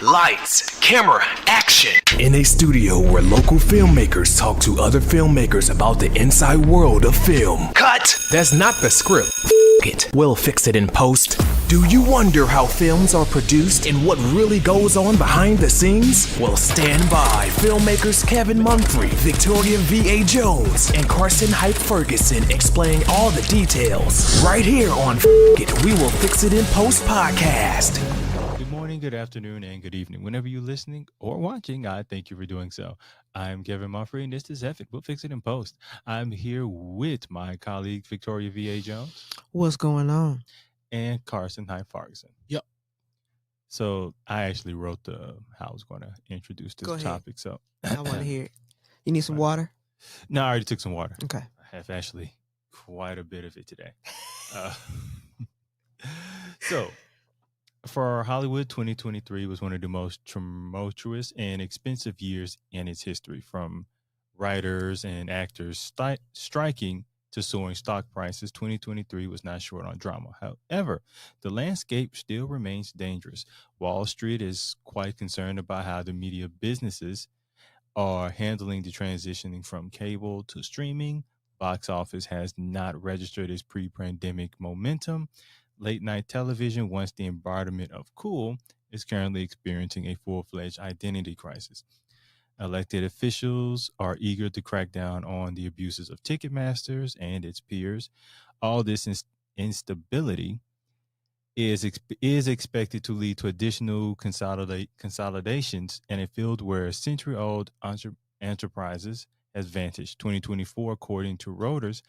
Lights, camera, action. In a studio where local filmmakers talk to other filmmakers about the inside world of film. Cut. That's not the script. It. We'll fix it in post. Do you wonder how films are produced and what really goes on behind the scenes? Well, stand by. Filmmakers Kevin Mumphrey, Victoria V.A. Jones, and Carson Hype Ferguson explain all the details. Right here on It, We Will Fix It in Post podcast. Good morning, good afternoon, and good evening. Whenever you're listening or watching, I thank you for doing so. I'm Kevin Mumphrey, and this is It. We'll Fix It in Post. I'm here with my colleague, Victoria V.A. Jones. What's going on? And Carson Hype Ferguson. Yep. So I actually wrote how I was going to introduce this topic. So I want to hear it. You need some water? No, I already took some water. Okay. I have actually quite a bit of it today. So for Hollywood, 2023 was one of the most tumultuous and expensive years in its history, from writers and actors striking to soaring stock prices. 2023 was not short on drama. However, the landscape still remains dangerous. Wall Street is quite concerned about how the media businesses are handling the transitioning from cable to streaming. Box office has not registered its pre-pandemic momentum. Late-night television, once the embodiment of cool, is currently experiencing a full-fledged identity crisis. Elected officials are eager to crack down on the abuses of Ticketmasters and its peers. All this instability is expected to lead to additional consolidations in a field where century-old enterprises has vanished. 2024, according to Reuters,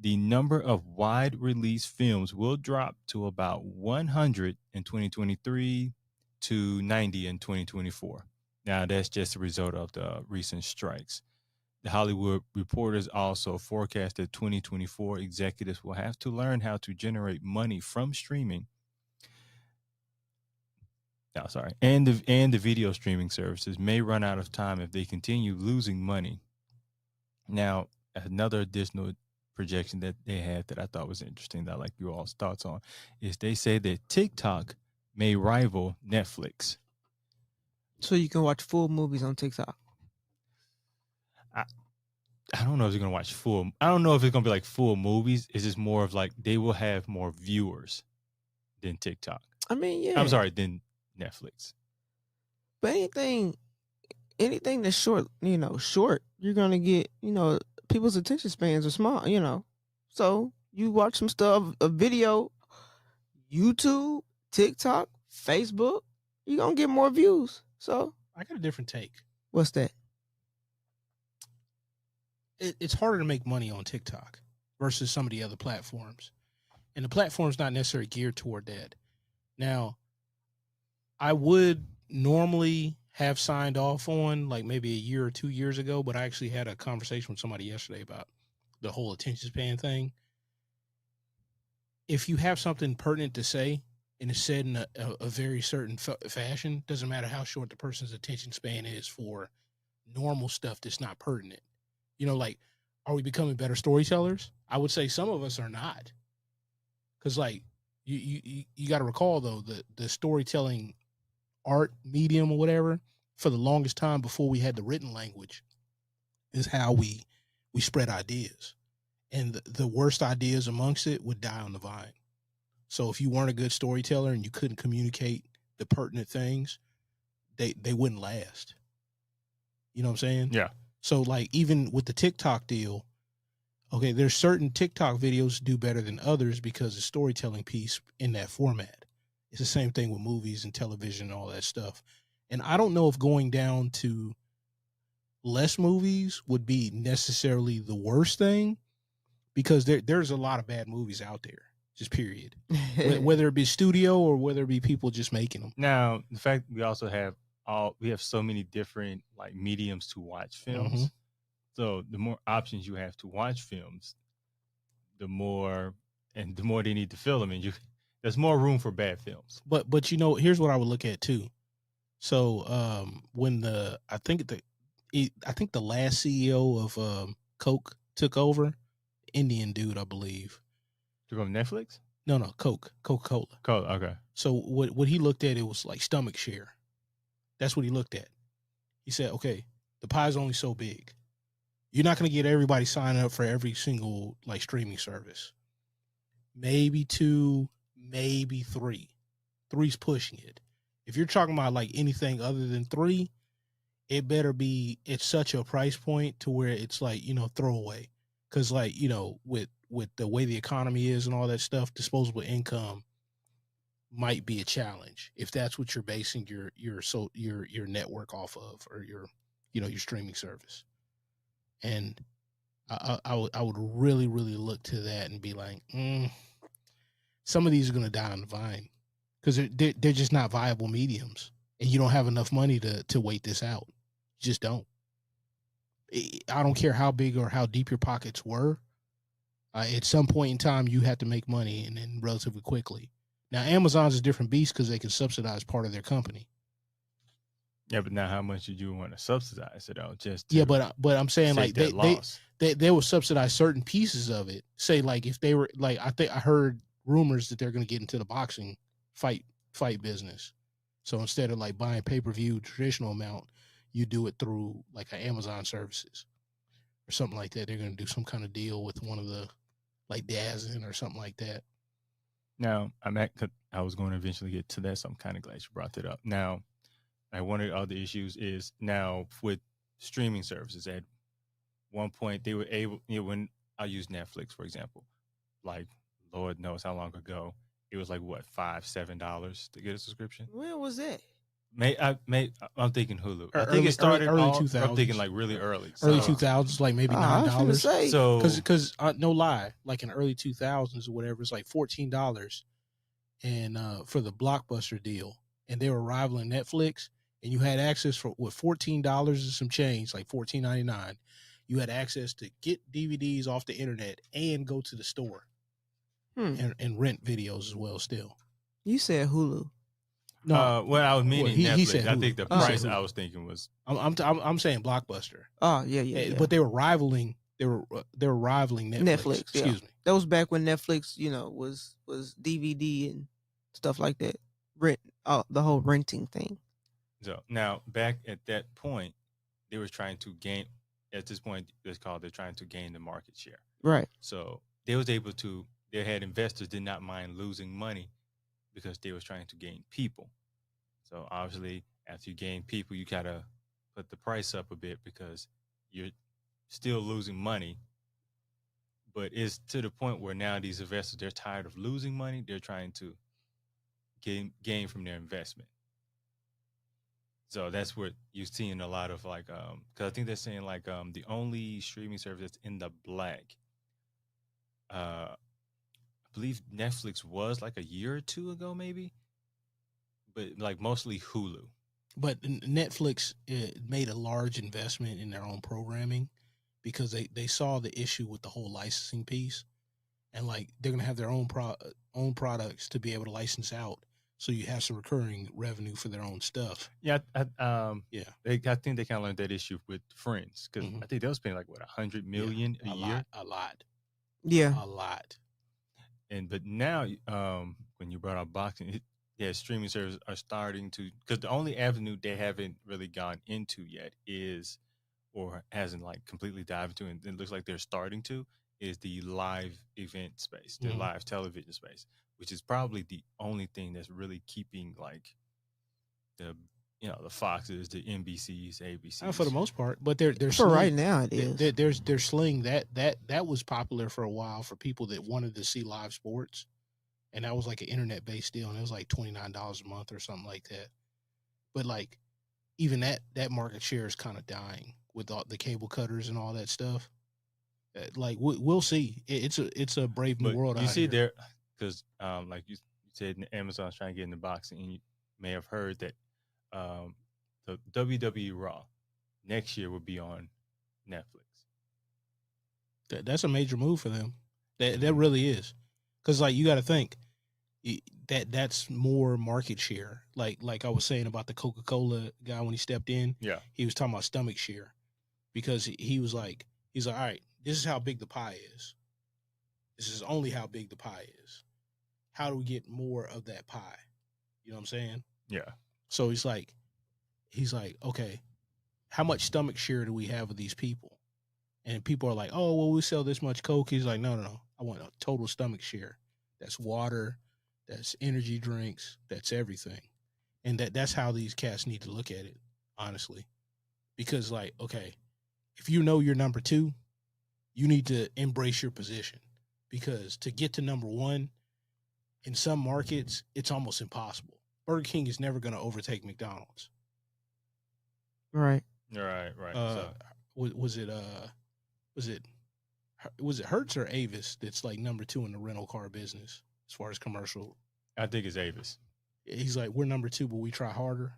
the number of wide-release films will drop to about 100 in 2023 to 90 in 2024. Now, that's just a result of the recent strikes. The Hollywood Reporters also forecast that 2024 executives will have to learn how to generate money from streaming. And the video streaming services may run out of time if they continue losing money. Now, another additional projection that they had that I thought was interesting, that I like you all's thoughts on, is they say that TikTok may rival Netflix. So you can watch full movies on TikTok. I don't know if you're gonna watch full. I don't know if it's gonna be like full movies. It's just more of like they will have more viewers than TikTok. I mean, yeah. I'm sorry, than Netflix. But anything that's short, you're gonna get, people's attention spans are small, So you watch some stuff, a video, YouTube, TikTok, Facebook, you're gonna get more views. So I got a different take. What's that? It's harder to make money on TikTok versus some of the other platforms. And the platform's not necessarily geared toward that. Now, I would normally have signed off on like maybe a year or 2 years ago, but I actually had a conversation with somebody yesterday about the whole attention span thing. If you have something pertinent to say and it's said in a very certain fashion, doesn't matter how short the person's attention span is for normal stuff that's not pertinent. Like, are we becoming better storytellers? I would say some of us are not. Because, like, you got to recall, though, the storytelling art medium or whatever, for the longest time before we had the written language, is how we spread ideas. And the worst ideas amongst it would die on the vine. So if you weren't a good storyteller and you couldn't communicate the pertinent things, they wouldn't last. You know what I'm saying? Yeah. So like even with the TikTok deal, okay, there's certain TikTok videos do better than others because the storytelling piece in that format. It's the same thing with movies and television and all that stuff. And I don't know if going down to less movies would be necessarily the worst thing, because there's a lot of bad movies out there. Just period. Whether it be studio or whether it be people just making them. Now, the fact we also have so many different like mediums to watch films. Mm-hmm. So the more options you have to watch films, the more they need to fill them, and there's more room for bad films. But here's what I would look at too. So when I think the last CEO of Coke took over, Indian dude, I believe. From Netflix? No, Coca-Cola. Coke, okay. So what he looked at, it was like stomach share. That's what he looked at. He said, okay, the pie's only so big. You're not going to get everybody signing up for every single like streaming service. Maybe 2, maybe 3. 3's pushing it. If you're talking about like anything other than 3, it better be at such a price point to where it's like, throwaway. Because like, with the way the economy is and all that stuff, disposable income might be a challenge if that's what you're basing your network off of, or your streaming service. And I would really, really look to that and be like, some of these are going to die on the vine because they're just not viable mediums, and you don't have enough money to wait this out. You just don't. I don't care how big or how deep your pockets were. At some point in time, you have to make money, and then relatively quickly. Now, Amazon's a different beast because they can subsidize part of their company. Yeah, but now how much did you want to subsidize it out? But I'm saying like they will subsidize certain pieces of it. Say like if they were like I heard rumors that they're going to get into the boxing fight business. So instead of like buying pay-per-view traditional amount, you do it through like an Amazon services or something like that. They're going to do some kind of deal with one of the like DAZN or something like that. Now I was going to eventually get to that, so I'm kind of glad you brought that up. Now, one of the other issues is now with streaming services. At one point, they were able, when I use Netflix, for example, like Lord knows how long ago, it was like what, $5-7 to get a subscription. When was that? I'm thinking Hulu. I think Early, it started early all, 2000s. I'm thinking like really early. Early 2000s, like maybe $9. So because no lie, like in early 2000s or whatever, it's like $14 and for the Blockbuster deal, and they were rivaling Netflix. And you had access for with $14 and some change, like $14.99. You had access to get DVDs off the internet and go to the store and rent videos as well. Still, you said Hulu. No, well, I was meaning Netflix. He said I think the Hulu. price I was thinking was. I'm saying Blockbuster. Oh yeah. But they were rivaling. They were rivaling Netflix. Excuse me. That was back when Netflix, was DVD and stuff like that. Rent, the whole renting thing. So now back at that point, they were trying to gain. At this point, they're trying to gain the market share. Right. So they was able to. They had investors did not mind losing money because they was trying to gain people. So obviously, after you gain people, you gotta put the price up a bit because you're still losing money. But it's to the point where now these investors, they're tired of losing money. They're trying to gain from their investment. So that's what you're seeing a lot of like, because I think they're saying like the only streaming service that's in the black, I believe Netflix was like a year or two ago maybe, but like mostly Hulu. But Netflix made a large investment in their own programming because they saw the issue with the whole licensing piece, and like they're gonna have their own products to be able to license out. So you have some recurring revenue for their own stuff. Yeah, I think they kind of learned that issue with Friends because I think they was paying like what $100 million a year. A lot. Yeah, a lot. But now, when you brought up boxing, streaming services are starting to, because the only avenue they haven't really gone into yet is, or hasn't like completely dived into, and it looks like they're starting to, is the live event space, the live television space, which is probably the only thing that's really keeping like the Foxes, the NBCs, ABCs. For the most part, but they're for right now it is. They're slinging that was popular for a while for people that wanted to see live sports, and that was like an internet based deal, and it was like $29 a month or something like that. But like even that market share is kind of dying with all the cable cutters and all that stuff. Like we'll see. It's a brave new world. You see there, because like you said, Amazon's trying to get in the boxing, and you may have heard that the WWE Raw next year will be on Netflix. That's a major move for them. That really is, because like you got to think that's more market share. Like I was saying about the Coca-Cola guy when he stepped in. Yeah, he was talking about stomach share, because he's like, all right, this is how big the pie is. This is only how big the pie is. How do we get more of that pie? You know what I'm saying? Yeah. So he's like, he's like, okay, how much stomach share do we have of these people? And people are like, oh, well, we sell this much Coke. He's like, no. I want a total stomach share. That's water, that's energy drinks, that's everything. And that's how these cats need to look at it, honestly. Because, like, okay, if you know you're number 2, you need to embrace your position. Because to get to number 1, in some markets, it's almost impossible. Burger King is never going to overtake McDonald's. Right. Right. Was it Hertz or Avis that's like number 2 in the rental car business as far as commercial? I think it's Avis. He's like, we're number 2, but we try harder.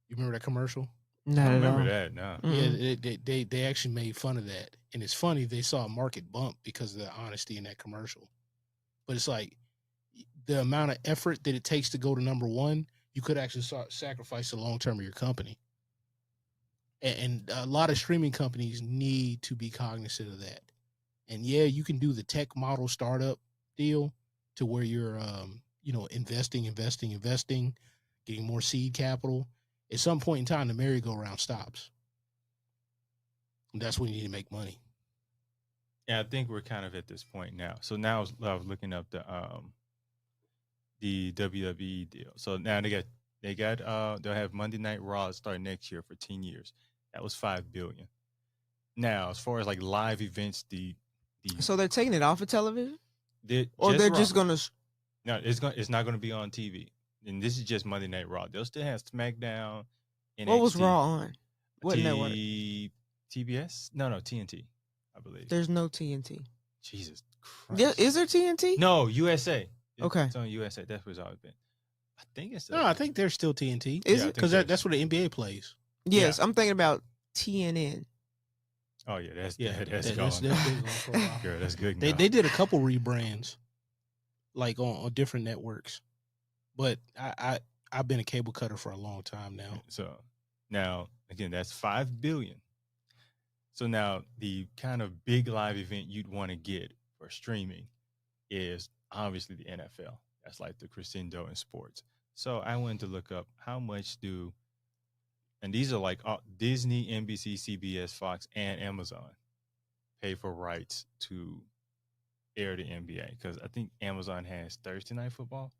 You remember that commercial? Not I at all. remember that. No. Mm-mm. Yeah, they actually made fun of that, and it's funny they saw a market bump because of the honesty in that commercial. But it's like the amount of effort that it takes to go to number 1, you could actually sacrifice the long term of your company. And a lot of streaming companies need to be cognizant of that. And yeah, you can do the tech model startup deal to where you're, investing, getting more seed capital. At some point in time, the merry-go-round stops. And that's when you need to make money. Yeah, I think we're kind of at this point now. So now I was looking up the WWE deal. So now they'll have Monday Night Raw start next year for 10 years. That was $5 billion. Now, as far as like live events, So they're taking it off of television, or just they're Raw. just gonna. No, it's not gonna be on TV. And this is just Monday Night Raw. They'll still have SmackDown. NXT, What was Raw on? What network? TBS? No, TNT. I believe. There's no TNT. Jesus Christ. Yeah, is there TNT? No, USA. Okay. It's on USA. That's where it's always been. I think it's. No, I think there's still TNT. Is Yeah, I it? think Because so. that's where the NBA plays. Yes, I'm thinking about TNN. Oh yeah, that's Yeah, that's gone. that's been gone for a while. Girl, that's good. They now. did a couple rebrands, like on different networks. But I've been a cable cutter for a long time now. So now again, that's $5 billion. So now the kind of big live event you'd want to get for streaming is obviously the NFL. That's like the crescendo in sports. So I went to look up how much and these are like Disney, NBC, CBS, Fox, and Amazon pay for rights to air the NBA, because I think Amazon has Thursday Night Football.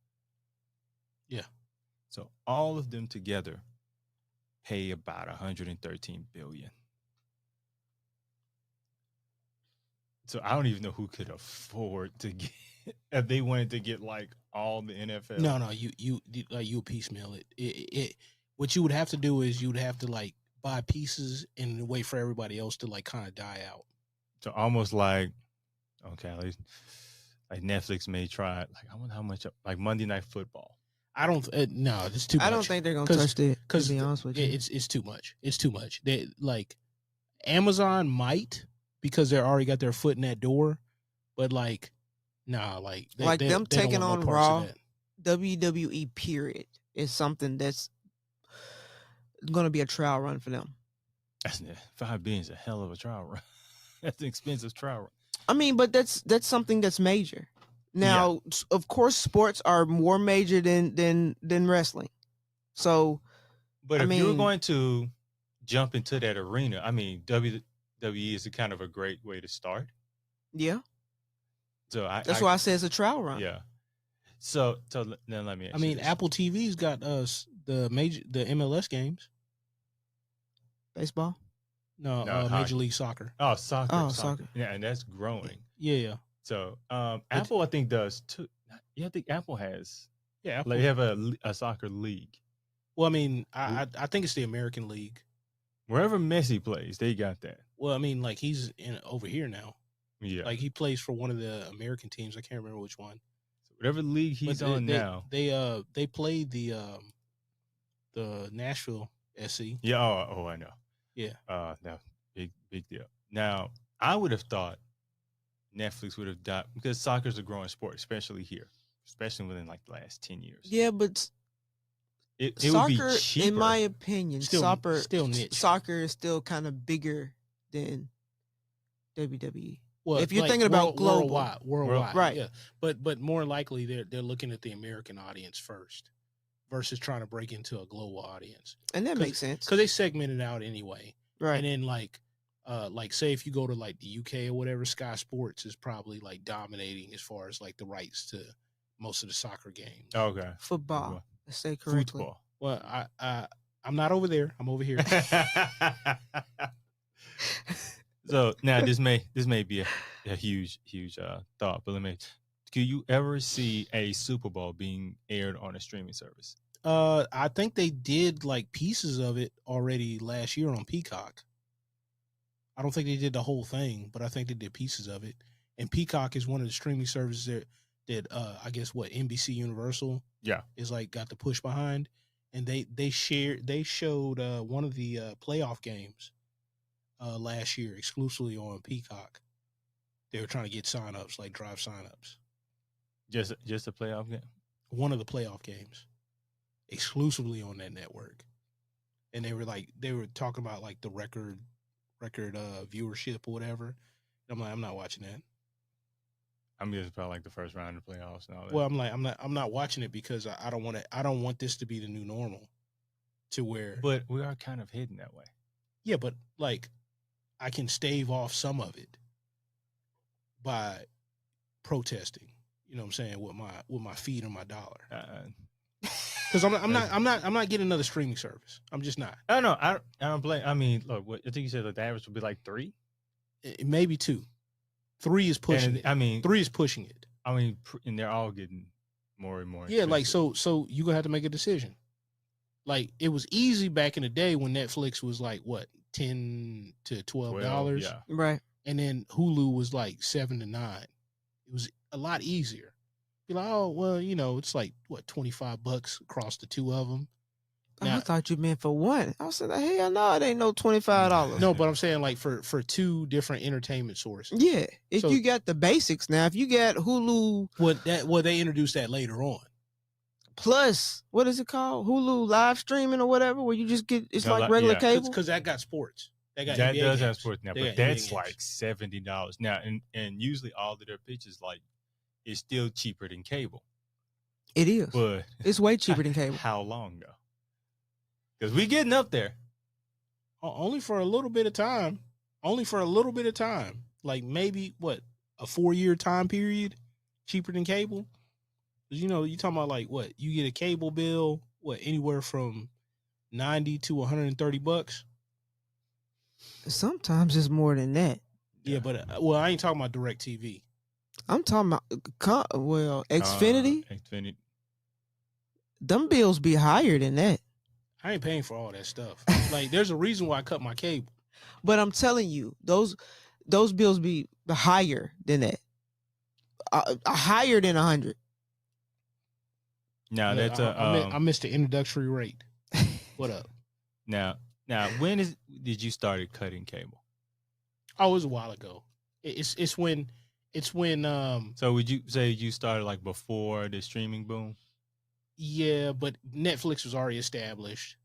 Yeah. So all of them together pay about $113 billion. So I don't even know who could afford to get if they wanted to get like all the NFL. No, you piecemeal it. It what you would have to do is you would have to like buy pieces and wait for everybody else to like kind of die out. So almost like, okay, like Netflix may try it. Like I wonder how much like Monday Night Football. I don't. No, it's too much. I don't think they're gonna touch it. To be honest with you, it's too much. It's too much. They like Amazon might, because they're already got their foot in that door, but like, nah, like them they don't taking want on no parts of Raw, that. WWE period is something that's gonna be a trial run for them. That's $5 billion is a hell of a trial run. That's an expensive trial run. I mean, but that's something that's major. Now, of course, sports are more major than wrestling. So, But I if you were mean- going to jump into that arena, I mean, WWE is a kind of a great way to start. yeah, So that's why I say it's a trial run. Yeah. So then let me. I mean, Apple TV's got the MLS games. Baseball. No, No, Major League Soccer. Oh, soccer. Oh, soccer. soccer. Yeah, and that's growing. Yeah. So Apple, I think, does too. Yeah, I think Apple has. Yeah. Like, they have a soccer league. Well, I mean, I think it's the American League. Wherever Messi plays, they got that. Well, I mean, like he's over here now. Yeah. Like he plays for one of the American teams. I can't remember which one. Whatever league he's on now. They played the Nashville SC. Yeah. Oh, I know. Yeah. No, big deal. Now, I would have thought Netflix would have done, because soccer's a growing sport, especially here, especially within like the last 10 years. Yeah, but It would soccer, be cheaper. in my opinion, Still niche. soccer is still kind of bigger than WWE. Well, If you're thinking about global. worldwide, Right. Yeah, but more likely they're looking at the American audience first. versus trying to break into a global audience. And that makes sense. Because they segment it out anyway. Right. And then like say if you go to like the UK or whatever, Sky Sports is probably like dominating as far as like the rights to most of the soccer games. Okay. Football. Let's say correctly. Football. Well, I'm not over there. I'm over here. So now this may be a huge thought, but do you ever see a Super Bowl being aired on a streaming service? I think they did like pieces of it already last year on Peacock. I don't think they did the whole thing, but I think they did pieces of it. And Peacock is one of the streaming services that I guess NBC Universal is like got the push behind. And they showed one of the playoff games last year exclusively on Peacock. They were trying to get signups, like drive signups. Just a playoff game? One of the playoff games exclusively on that network. And they were talking about like the record viewership or whatever. And I'm like, I'm not watching that. I'm guessing probably like the first round of the playoffs and all that. Well, I'm not watching it because I don't want this to be the new normal to where. But we are kind of heading that way. Yeah, but like I can stave off some of it by protesting. You know what I'm saying, with my feet or my dollar. Because I'm not getting another streaming service. I'm just not. I don't know. I don't blame. I mean, look, I think you said like the average would be like 3. Maybe 2. 3 is pushing it. I mean, 3 is pushing it. I mean, and they're all getting more and more. Yeah, like expensive. so you're gonna have to make a decision. Like it was easy back in the day when Netflix was like what $10 to $12, yeah. Right. And then Hulu was like $7 to $9. It was a lot easier. Be like, oh well, it's like what $25 across the 2 of them. Now, I thought you meant for one. I said, hell no, it ain't no $25. no, but I'm saying like for 2 different entertainment sources. Yeah, if So- you got the basics now, if you got Hulu They introduced that later on. plus, what is it called? Hulu live streaming or whatever, where you just get it's No, like regular yeah. cable. Because that got sports. That got That NBA does have games. sports now, They but got NBA that's games. like $70 now, and usually all of their pitches like it's still cheaper than cable. It is. But It's way cheaper than cable. How long though? Because we getting up there. Only for a little bit of time. Like maybe a 4-year time period, cheaper than cable. 'Cause, you talking about like what you get a cable bill, anywhere from $90 to $130. Sometimes it's more than that. Yeah, but I ain't talking about DirecTV. I'm talking about Xfinity. Xfinity. Them bills be higher than that. I ain't paying for all that stuff. Like, there's a reason why I cut my cable. But I'm telling you, those bills be higher than that. Higher than 100. Now Look, that's I missed the introductory rate. What up? now when did you started cutting cable? Oh, it was a while ago. It's when So would you say you started like before the streaming boom? yeah, but Netflix was already established.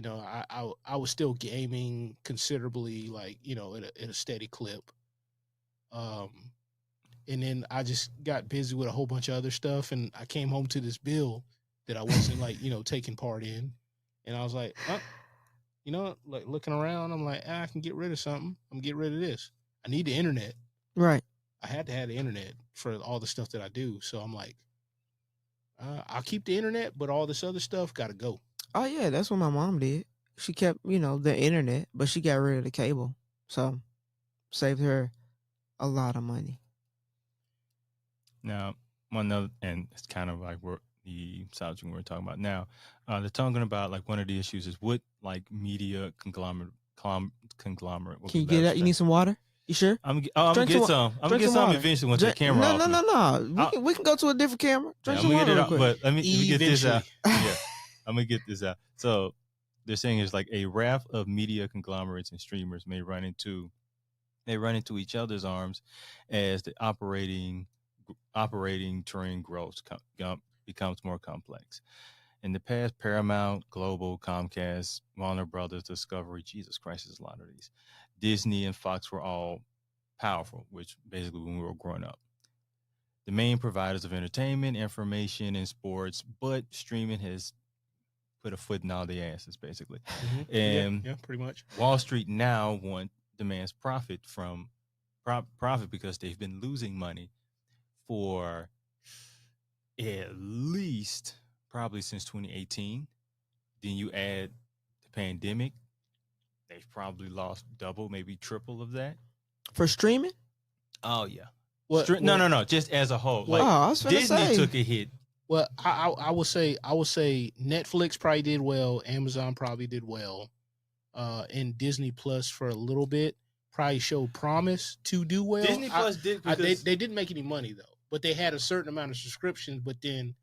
I was still gaming considerably, like, at a steady clip. And then I just got busy with a whole bunch of other stuff, and I came home to this bill that I wasn't like, taking part in. And I was like, like looking around, I'm like, I can get rid of something. I'm gonna get rid of this. I need the internet. Right. I had to have the internet for all the stuff that I do. So I'm like, I'll keep the internet, but all this other stuff got to go. Oh yeah, that's what my mom did. She kept, the internet, but she got rid of the cable. So saved her a lot of money. Now, one other, and it's kind of like the subject we're talking about now. They're talking about like one of the issues is what like media conglomerate. Will Can you get that? You need some water? You sure? I'm gonna Drink get some some. I'm gonna drink get some some water. eventually once the camera off. No. We can go to a different camera. Drink I'm some gonna water get it real out, quick. but let me get this out. Eventually. Yeah, I'm gonna get this out. So they're saying it's like a raft of media conglomerates and streamers may run into each other's arms as the operating terrain grows becomes more complex. In the past, Paramount, Global, Comcast, Warner Brothers, Discovery, Jesus Christ, there's a lot of these. Disney and Fox were all powerful, which basically when we were growing up. The main providers of entertainment, information, and sports, but streaming has put a foot in all their asses, basically. Mhm. And yeah, pretty much. Wall Street now demands profit from profit because they've been losing money for at least probably since 2018. Then you add the pandemic, they've probably lost double, maybe triple of that. For streaming? Oh yeah. What, No. Just as a whole, Well, like I was finna Disney say. took a hit. Well, I will say Netflix probably did well, Amazon probably did well, and Disney Plus for a little bit probably showed promise to do well. Disney Plus did because they didn't make any money though, but they had a certain amount of subscriptions. But then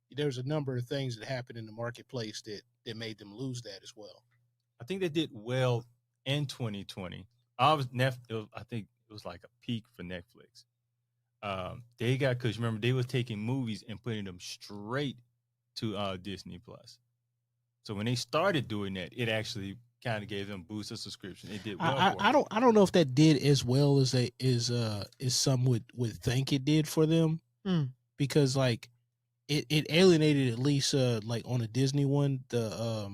there's a number of things that happened in the marketplace that made them lose that as well. I think they did well in 2020. I think it was like a peak for Netflix. They got, because remember they were taking movies and putting them straight to Disney Plus. So when they started doing that, it actually kind of gave them a boost of subscription. It did well. I don't know if that did as well as some would think it did for them, because like it alienated at least like on a Disney one, the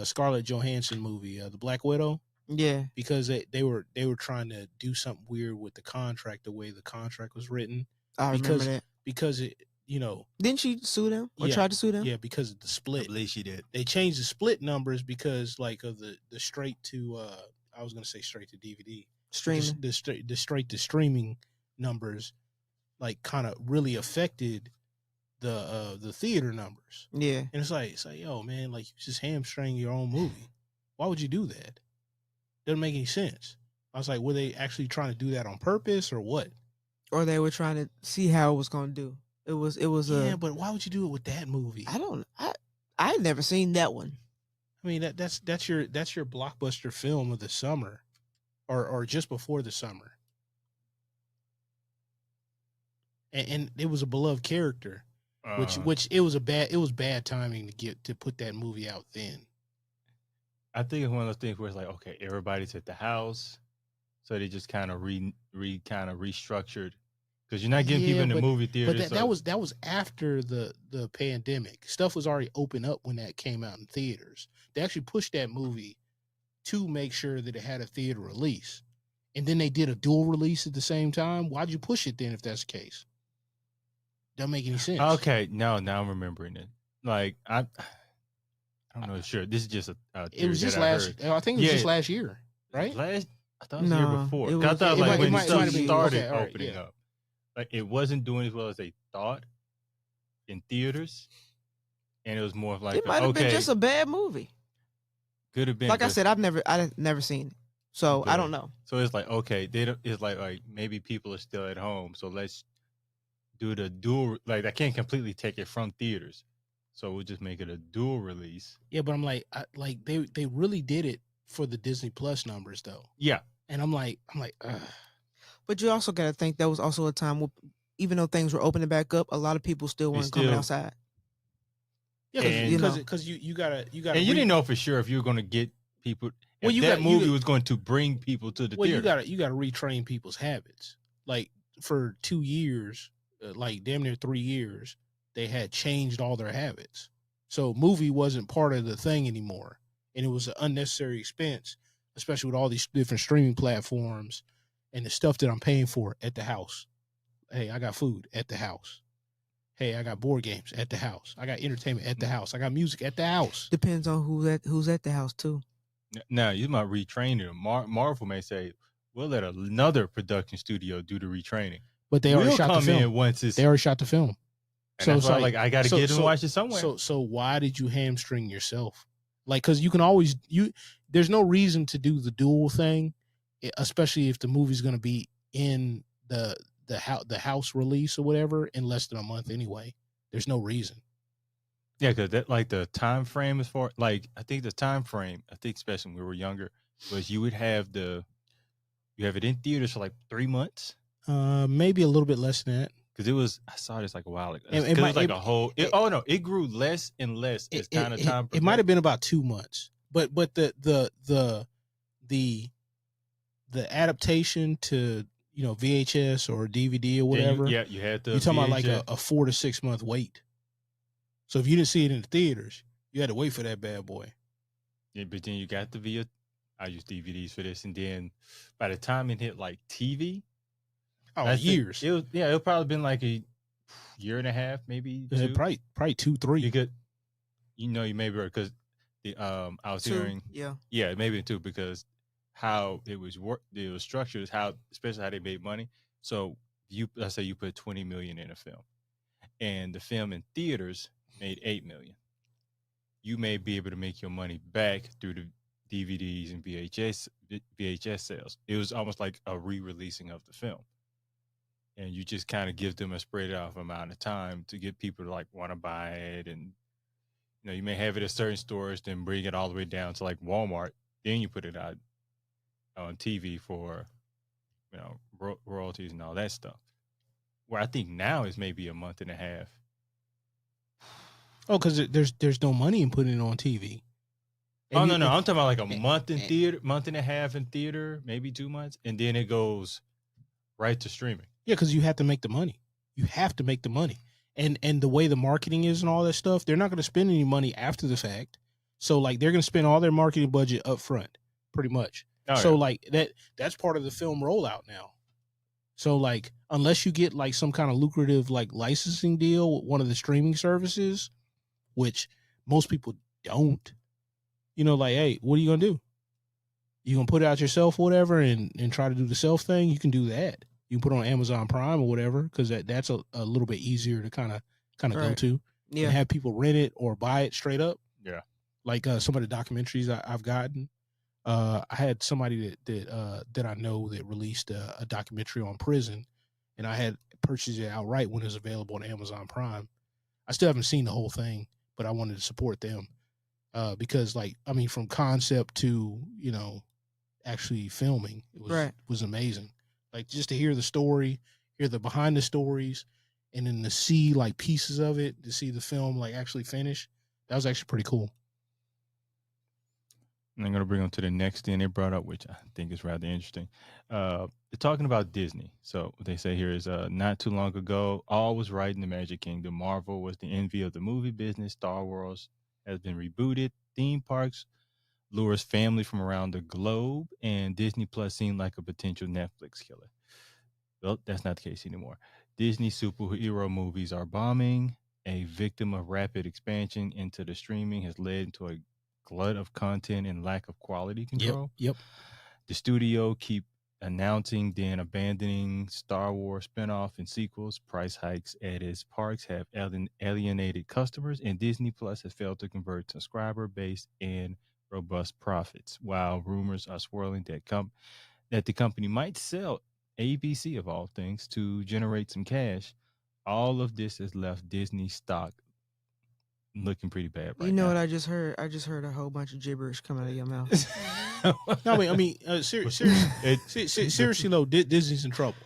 Scarlett Johansson movie, the Black Widow. Yeah. Because they were trying to do something weird with the contract, the way the contract was written. I remember that. Because it, Didn't she sue them or Yeah. try to sue them? yeah, because of the I split. believe she did. They changed the split numbers because like of the straight to I was gonna say straight to DVD. Streaming. The straight to streaming numbers like kind of really affected the theater numbers. Yeah. And it's like yo man, like you just hamstring your own movie. Why would you do that? Doesn't make any sense. I was like, were they actually trying to do that on purpose or what? Or they were trying to see how it was going to do. It was Yeah, but why would you do it with that movie? I had never seen that one. I mean that's your blockbuster film of the summer, or just before the summer, and it was a beloved character, which it was bad timing to put that movie out then. I think it's one of those things where it's like, okay, everybody's at the house, so they just kind of restructured, because you're not getting people in the movie theater. But that was after the pandemic. Stuff was already open up when that came out in theaters. They actually pushed that movie to make sure that it had a theater release, and then they did a dual release at the same time. Why'd you push it then if that's the case? Doesn't make any sense. Okay, now I'm remembering it. Like I don't know. Sure, this is just a It was just I last. I think it was just last year, right? I thought it was the year No, before. it 'Cause I was- thought it like might- when it might stuff have been- started okay, all right, opening yeah. up, like it wasn't doing as well as they thought in theaters, and it was more of like It might have been just a bad movie. could have been. Like I just- said, I've never seen it, so I don't know. So it's like, okay, they don't. It's like maybe people are still at home, so let's do the dual. Like I can't completely take it from theaters, so we'll just make it a dual release. Yeah, but I'm like, they really did it for the Disney Plus numbers though, Yeah, and I'm like, ugh. But you also got to think that was also a time where, even though things were opening back up, a lot of people still weren't coming still- outside. Yeah, And- because you gotta and you didn't know for sure if you were going to get people. Well, If you that got- movie you- was going to bring people to the well, theater. you gotta retrain people's habits. Like for 2 years, like damn near 3 years, they had changed all their habits. So movie wasn't part of the thing anymore, and it was an unnecessary expense, especially with all these different streaming platforms and the stuff that I'm paying for at the house. Hey, I got food at the house. Hey, I got board games at the house. I got entertainment at the house. I got music at the house. Depends on who's at the house too. Now you might retrain them. Marvel may say, "We'll let another production studio do the retraining." But they already We'll shot the come film. in once it's. They already shot the film. And So that's it's why, like- I got to get them to watch it somewhere. So why did you hamstring yourself? Like, because you can always there's no reason to do the dual thing, especially if the movie's going to be in the house release or whatever in less than a month anyway. There's no reason. Yeah, because that like the time frame is for like I think the time frame, I think especially when we were younger, was you have it in theaters for like 3 months. Maybe a little bit less than that. Because I saw this like a while ago. It It, might- was like it- a whole. It grew less and less as kind of time. It might have been about 2 months, but the adaptation to VHS or DVD or whatever. Yeah, you had the. You're talking about like VHS. a 4 to 6 month wait. So if you didn't see it in the theaters, You had to wait for that bad boy. Yeah, but then you got the I use DVDs for this, and then by the time it hit like TV, Oh, I think years. it'll probably been like a year and a half, maybe two. Probably 2, 3. You could, you may be right because the I was hearing, Yeah. maybe 2 because how it was structured is how, especially how they made money. So let's say you put 20 million in a film, and the film in theaters made 8 million. You may be able to make your money back through the DVDs and VHS sales. It was almost like a re-releasing of the film. And you just kind of give them a spread out amount of time to get people to like want to buy it. And, you may have it at certain stores, then bring it all the way down to like Walmart. Then you put it out on TV for, royalties and all that stuff. Where I think now is maybe a month and a half. Oh, because there's no money in putting it on TV. And No. I'm talking about like a month in theater, month and a half in theater, maybe 2 months. And then it goes right to streaming. Yeah, because you have to make the money. You have to make the money. And the way the marketing is and all that stuff, they're not going to spend any money after the fact. So like they're going to spend all their marketing budget up front, pretty much. Oh, so yeah. like that's part of the film rollout now. So like unless you get like some kind of lucrative like licensing deal with one of the streaming services, which most people don't, like, hey, what are you going to do? You going to put it out yourself or whatever and try to do the self thing? You can do that. You can put it on Amazon Prime or whatever, because that's a little bit easier to kind of go Right. to. Yeah. And have people rent it or buy it straight up. Yeah. Like some of the documentaries I've gotten. I had somebody that I know that released a documentary on prison, and I had purchased it outright when it was available on Amazon Prime. I still haven't seen the whole thing, but I wanted to support them because, from concept to actually filming, it was amazing. Like just to hear the story, hear the behind the stories, and then to see like pieces of it, to see the film like actually finish, that was actually pretty cool. And I'm going to bring them to the next thing they brought up, which I think is rather interesting. They're talking about Disney. So what they say here is not too long ago, all was right in the Magic Kingdom. Marvel was the envy of the movie business. Star Wars has been rebooted. Theme parks lures family from around the globe, and Disney Plus seemed like a potential Netflix killer. Well, that's not the case anymore. Disney superhero movies are bombing. A victim of rapid expansion into the streaming has led to a glut of content and lack of quality control. Yep. The studio keep announcing, then abandoning Star Wars spinoff and sequels. Price hikes at its parks have alienated customers, and Disney Plus has failed to convert subscriber base and robust profits. While rumors are swirling that the company might sell ABC of all things to generate some cash, all of this has left Disney stock looking pretty bad right now. You know what I just heard? I just heard a whole bunch of gibberish coming out of your mouth. No, seriously though, Disney's in trouble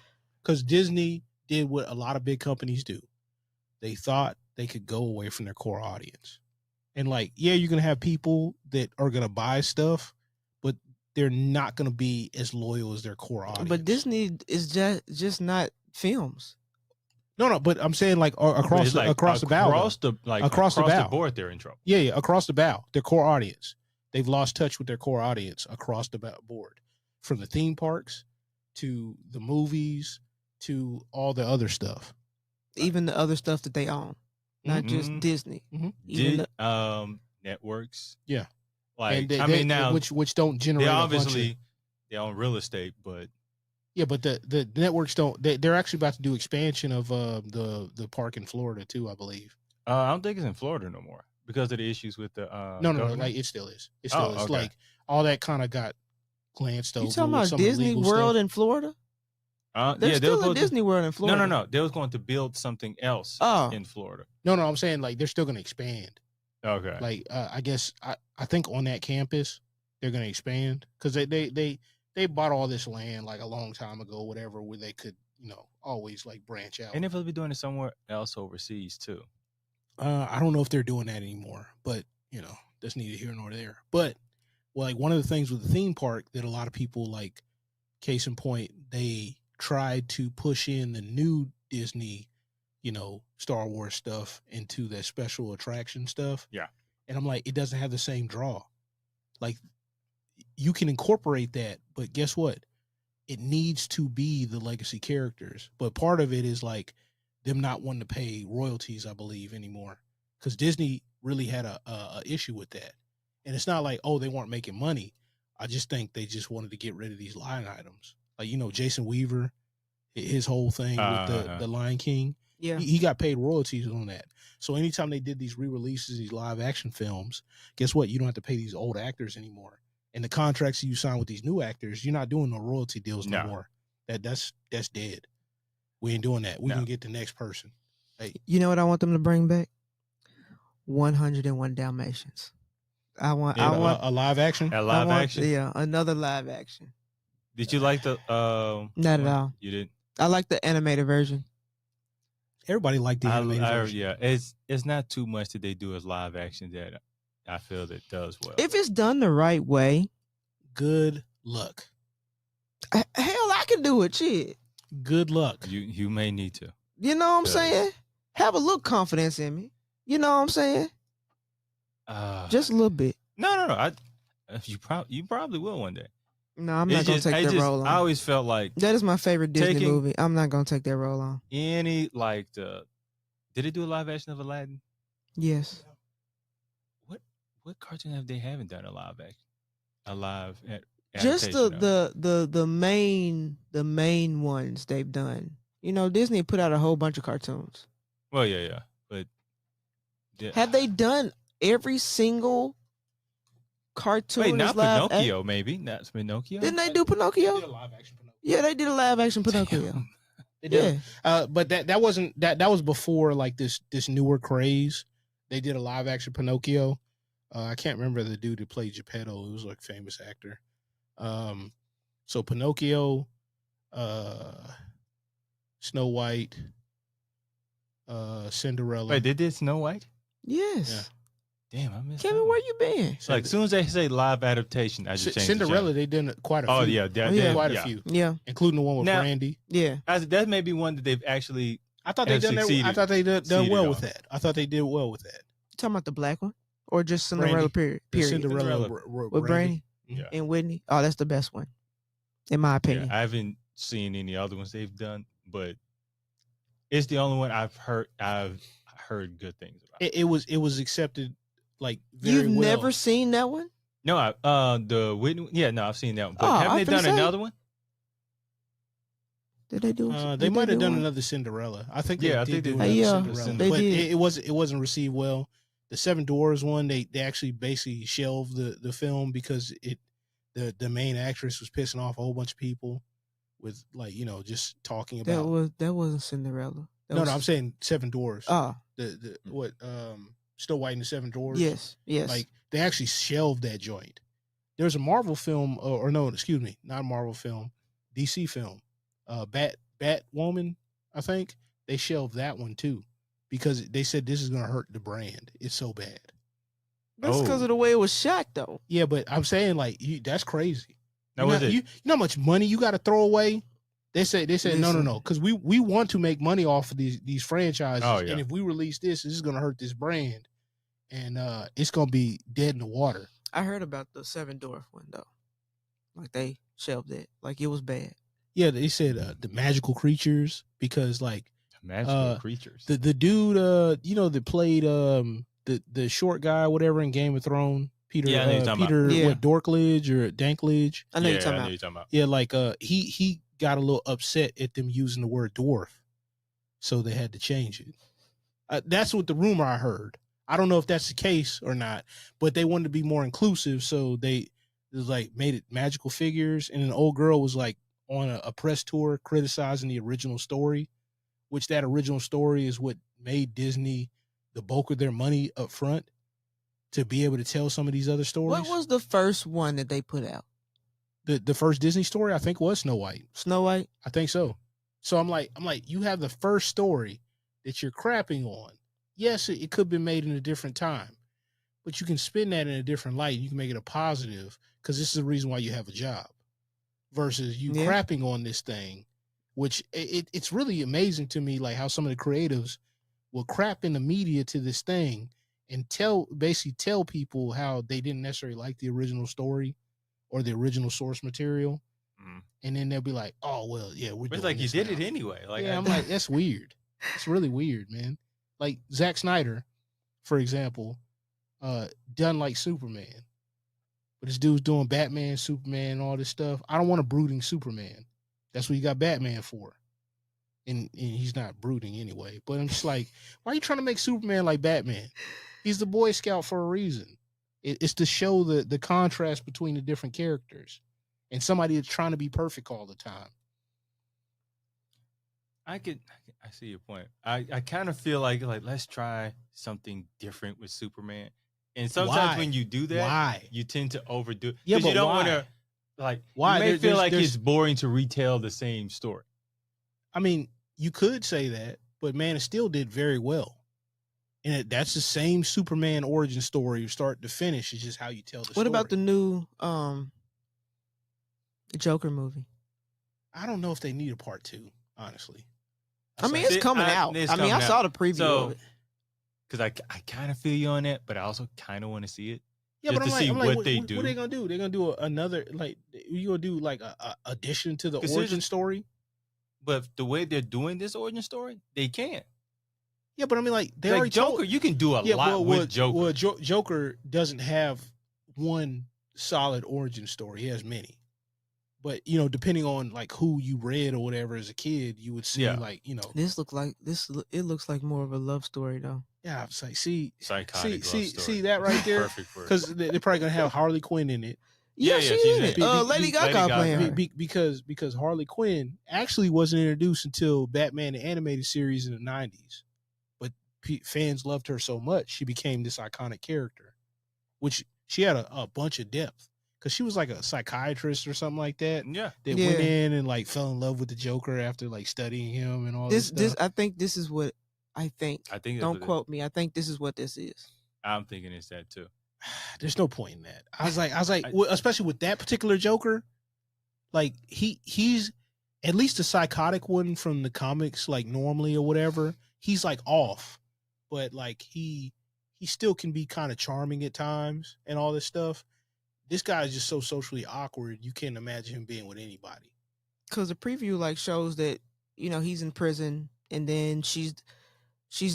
because Disney did what a lot of big companies do. They thought they could go away from their core audience. And you're going to have people that are going to buy stuff, but they're not going to be as loyal as their core audience. But Disney is just not films. No, but I'm saying across the bow. Across the board, they're in trouble. Yeah, across the bow. Their core audience. They've lost touch with their core audience across the board. From the theme parks to the movies to all the other stuff. Even the other stuff that they own. Not just Disney. Even networks. Yeah. Now which don't generate. They obviously they own real estate, but yeah, but the networks don't. They're actually about to do expansion of the park in Florida too, I believe. I don't think it's in Florida no more because of the issues with the. No, it still is. It still is. Okay. All that kind of got glanced over. You talking about Disney World in Florida? There's still a Disney World in Florida. No. They was going to build something else in Florida. No, I'm saying they're still going to expand. Okay. I guess I think on that campus they're going to expand because they bought all this land a long time ago, whatever, where they could always branch out. And if they'll be doing it somewhere else overseas too. I don't know if they're doing that anymore, but that's neither here nor there. But one of the things with the theme park that a lot of people case in point, they tried to push in the new Disney, Star Wars stuff into that special attraction stuff. Yeah. And I'm like, it doesn't have the same draw. Like, you can incorporate that, but guess what? It needs to be the legacy characters. But part of it is like them not wanting to pay royalties, I believe, anymore. Because Disney really had a issue with that. And it's not like, oh, they weren't making money. I just think they just wanted to get rid of these line items. Like, Jason Weaver, his whole thing with the Lion King. Yeah. He got paid royalties on that. So anytime they did these re-releases, these live action films, guess what? You don't have to pay these old actors anymore. And the contracts you sign with these new actors, you're not doing no royalty deals no more. That's dead. We ain't doing that. We can get the next person. Hey, You know what I want them to bring back? 101 Dalmatians. I want a live action. At live action. Yeah, another live action. Did you like the? Not at all. You didn't. I like the animated version. Everybody liked the animated version. Yeah, it's not too much that they do as live action that I feel that does well. If it's done the right way, Good luck. hell, I can do it. Shit. Good luck. You may need to. You know what I'm Yes. saying? Have a little confidence in me. You know what I'm saying? Just a little bit. No. You probably will one day. No, I'm not going to take that role on. I always felt like That is my favorite Disney taking- movie. I'm not going to take that role on. did they do a live action of Aladdin? Yes. What cartoon have they haven't done a live action? A live Just adaptation of? the main ones they've done. Disney put out a whole bunch of cartoons. Well, yeah, but Have they done every single cartoon? Wait, not as live Pinocchio, maybe not Pinocchio. Didn't they do Pinocchio? They did a live action Pinocchio. Yeah, they did a live action Pinocchio. Damn. They Yeah. did. But that wasn't that was before like this newer craze. They did a live action Pinocchio. I can't remember the dude who played Geppetto. He was like a famous actor. So Pinocchio, Snow White, Cinderella. Wait, they did Snow White? Yes. Damn, I missed. Kevin, that where one. you been? Like, as soon as they say live adaptation, I just changed the Cinderella, channel. they did quite a few. Oh yeah, Quite a yeah. few, Yeah. including the one with Now- Brandy. Yeah. That may be one that they've actually. I thought they have done that. I succeeded- thought they done succeeded well on. with that. I thought they did well with that. You talking about the black one? Or just Cinderella Brandy. period? The Period. Cinderella With Brandy Yeah. and Whitney? Oh, that's the best one. In my Yeah, opinion. I haven't seen any other ones they've done, but it's the only one I've heard good things about. It was accepted like very You've well. never seen that one? No, the Whitney. Yeah, no, I've seen that one. But Oh, haven't I they done finna say- another one? Did they do They did might have done one? another Cinderella. I think Yeah, I they think did do they another did. Yeah, Cinderella, they but did. it wasn't received well. The Seven Dwarfs one, they actually basically shelved the film because the main actress was pissing off a whole bunch of people with like just talking about. That wasn't Cinderella. That No, was, I'm saying Seven Dwarfs. Oh, The what Snow White and the Seven Dwarfs. yes. Like they actually shelved that joint. There's a Marvel film, or no, excuse me, not a Marvel film, DC film, Batwoman. I think they shelved that one too because they said this is gonna hurt the brand. It's so bad. That's because Oh. of the way it was shot, though. Yeah, but I'm saying like that's crazy. Now, you was know, it? you know how much money you got to throw away? They said no, Listen. because we want to make money off of these franchises, Oh, yeah. and if we release this is gonna hurt this brand, and it's gonna be dead in the water. I heard about the Seven Dwarf one, though. Like, they shelved it. Like, it was bad. Yeah, they said the magical creatures because like Magical creatures. the dude that played the short guy whatever in Game of Thrones, Peter Yeah, I know you're talking about. Peter Yeah. what Dorkledge or Dankledge. I know yeah, you're talking I know about. you're talking about. Yeah, like he got a little upset at them using the word dwarf, so they had to change it. That's what the rumor I heard. I don't know if that's the case or not, but they wanted to be more inclusive, so they was like made it magical figures, and an old girl was like on a press tour criticizing the original story, which that original story is what made Disney the bulk of their money up front to be able to tell some of these other stories. What was the first one that they put out? the first Disney story? I think was Snow White. Snow White? I think so. So I'm like, you have the first story that you're crapping on. Yes, it could be made in a different time, but you can spin that in a different light. You can make it a positive because this is the reason why you have a job versus you Yeah. crapping on this thing, which it's really amazing to me, like how some of the creatives will crap in the media to this thing and basically tell people how they didn't necessarily like the original story or the original source material. And then they'll be like, "Oh well, yeah, we're." But it's doing like you this did now. it anyway. Like Yeah, I'm like, that's weird. It's really weird, man. Like Zack Snyder, for example, done like Superman, but this dude's doing Batman, Superman, all this stuff. I don't want a brooding Superman. That's what you got Batman for, and he's not brooding anyway. But I'm just like, why are you trying to make Superman like Batman? He's the Boy Scout for a reason. It's to show the contrast between the different characters. And somebody that's trying to be perfect all the time. I see your point. I kind of feel like let's try something different with Superman. And sometimes Why? when you do that, Why? you tend to overdo it. Yeah, 'Cause you but don't why? want to like Why? you may feel like There's- it's boring to retell the same story. I mean, you could say that, but Man of Steel did very well. And that's the same Superman origin story, start to finish. It's just how you tell the story. What about the new Joker movie? I don't know if they need a part 2, honestly. I mean, it's coming out. It's I mean, I coming saw out. the preview So, of it. because I kind of feel you on that, but I also kind of want to see it. Yeah, just but I'm to like, see I'm like, what they What do. are they gonna do? They're gonna do another like you gonna do like a addition to the 'Cause here's origin the- story? But the way they're doing this origin story, they can't. Yeah, but I mean, like they Like already Joker, told, you can do a lot with Joker. Well, Joker doesn't have one solid origin story. He has many. But depending on like who you read or whatever as a kid, you would see Yeah. like This it looks like more of a love story though. yeah, it's like see Psychotic see love story. see that right there, Perfect for it. because they're probably gonna have Harley Quinn in it. Yeah, Yeah, yeah, she's she's in in it. it. Lady Be- Gaga Gaga. playing her. Because Harley Quinn actually wasn't introduced until Batman the animated series in the 90s, but fans loved her so much she became this iconic character, which she had a bunch of depth because she was like a psychiatrist or something like that Yeah. that Yeah. went in and like fell in love with the Joker after like studying him and all this This stuff. I think this is what I think. I think that's Don't what it- quote me. I think this is what this is. I'm thinking it's that too. There's no point in that. I was like, especially with that particular Joker, like he's at least a psychotic one from the comics, like normally or whatever. He's like off, but like he still can be kind of charming at times and all this stuff. This guy is just so socially awkward. You can't imagine him being with anybody. Because the preview like shows that he's in prison and then she's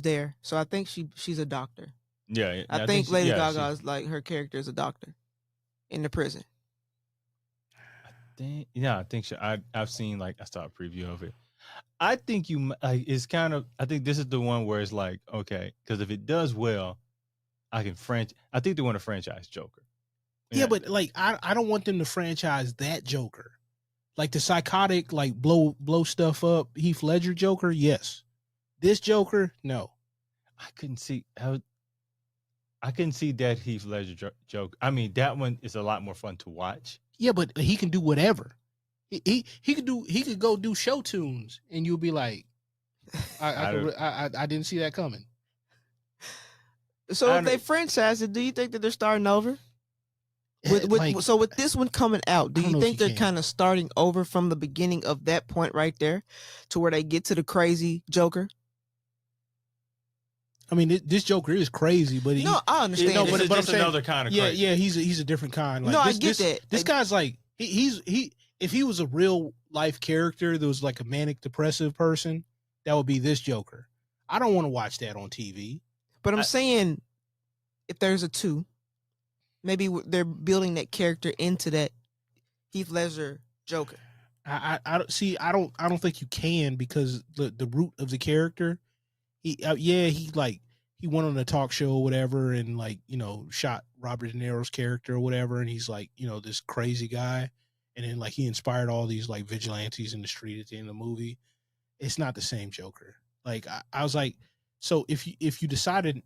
there. So I think she's a doctor. Yeah. I think Lady Gaga is like her character is a doctor in the prison. I think so. I've seen I saw a preview of it. I think it's kind of. I think this is the one where it's like, okay, because if it does well, I think they want to franchise Joker. Yeah, but like I don't want them to franchise that Joker. Like the psychotic, like blow stuff up Heath Ledger Joker, yes. This Joker, no. I couldn't see that Heath Ledger joke. I mean, that one is a lot more fun to watch. Yeah, but he can do whatever. He could go do show tunes, and you'll be like, I didn't see that coming. So if they franchise it, do you think that they're starting over? With this one coming out, do I don't you know if think you they're can. kind of starting over from the beginning of that point right there, to where they get to the crazy Joker? I mean, this Joker is crazy, but No, I understand. No, This but is I'm just saying- another kind of crazy. yeah, he's a different kind. Like, No, I this, get this, that. This guy's like he if he was a real life character that was like a manic depressive person, that would be this Joker. I don't want to watch that on TV. But I'm saying, if there's a 2, maybe they're building that character into that Heath Ledger Joker. I don't see. I don't think you can, because the root of the character. He went on a talk show or whatever and shot Robert De Niro's character or whatever, and he's like this crazy guy, and then he inspired all these vigilantes in the street at the end of the movie. It's not the same Joker. I was like, so if you decided,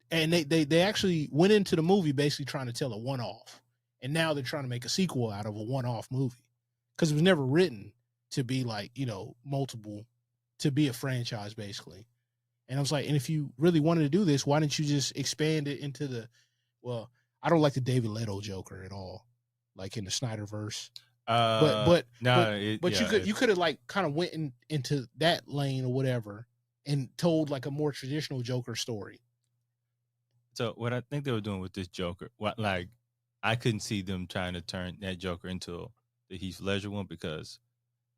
and they actually went into the movie basically trying to tell a one-off, and now they're trying to make a sequel out of a one-off movie, because it was never written to be multiple, to be a franchise basically. And I was like, and if you really wanted to do this, why didn't you just expand it into I don't like the David Leto Joker at all, like in the Snyderverse. You could have kind of went into that lane or whatever and told a more traditional Joker story. So what I think they were doing with this Joker, like I couldn't see them trying to turn that Joker into the Heath Ledger one because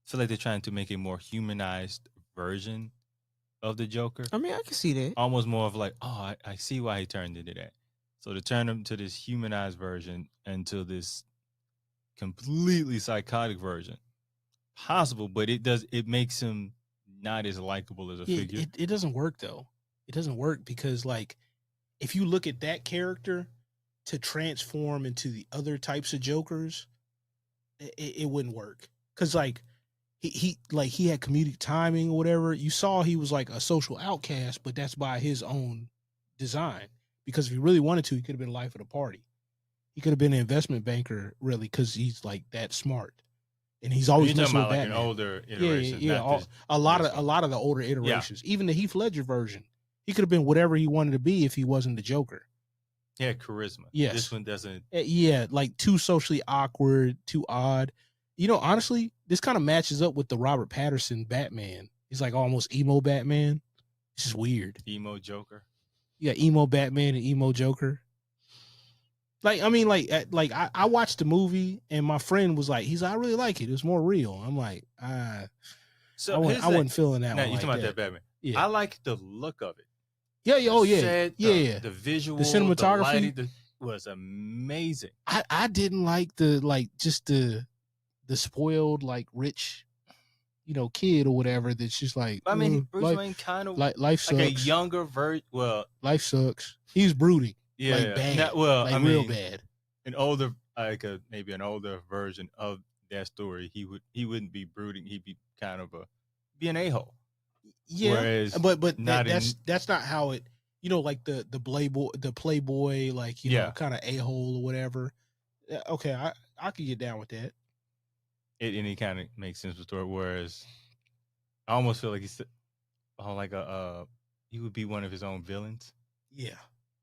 I feel like they're trying to make a more humanized version of the Joker. I mean, I can see that. Almost more of like, oh, I see why he turned into that. So to turn him to this humanized version and this completely psychotic version, possible, but it makes him not as likable as a figure. It doesn't work though. It doesn't work because like if you look at that character to transform into the other types of Jokers, it wouldn't work. Cause like he had comedic timing or whatever. You saw he was like a social outcast, but that's by his own design. Because if he really wanted to, he could have been life of the party. He could have been an investment banker, really, because he's like that smart. And he's always You're talking messing with about like Batman. an older iteration. Yeah. not this- A lot this of the older iterations. Even the Heath Ledger version. He could have been whatever he wanted to be if he wasn't the Joker. He had charisma. Yes. This one doesn't. Yeah, like too socially awkward, too odd. You know, honestly, this kind of matches up with the Robert Pattinson Batman. He's like almost emo Batman. It's just weird. Emo Joker. You got emo Batman and emo Joker. Like, I mean, I watched the movie and my friend was like, I really like it. It was more real. I'm like, So I wasn't feeling that Now one. you like talking about that Batman? Yeah. I like the look of it. Yeah, yeah, oh The yeah. set, Yeah. The visual, The cinematography. lighting, was amazing. I didn't like the spoiled, like rich, kid or whatever that's just like, I mean, Bruce life, Wayne kind of life sucks. like a younger version. Well, Life sucks. He's brooding. yeah, Like bad. I mean, real bad. an older, maybe an older version of that story. He wouldn't be brooding. He'd be kind of an a-hole. Yeah. Whereas But not that's not how it, like the playboy, like, kind of a-hole or whatever. Okay, I could get down with that. and he kind of makes sense with the story. Whereas I almost feel like he's like he would be one of his own villains. Yeah.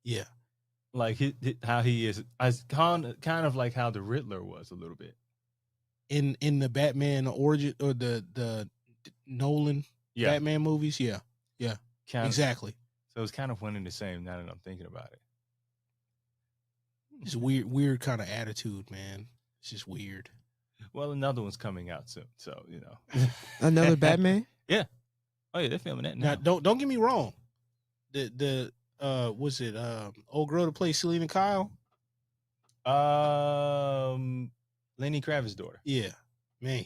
Yeah. Like how he is, as kind of like how the Riddler was a little bit In the Batman origin or the Nolan Batman movies, yeah. Kind Exactly. So it's kind of one and the same now that I'm thinking about it. It's a weird kind of attitude, man. It's just weird. Well, another one's coming out soon, so Another Batman? Oh yeah, they're filming that Now, now. don't get me wrong. The was it old girl to play Selena Kyle? Lenny Kravitz's daughter. Yeah, man.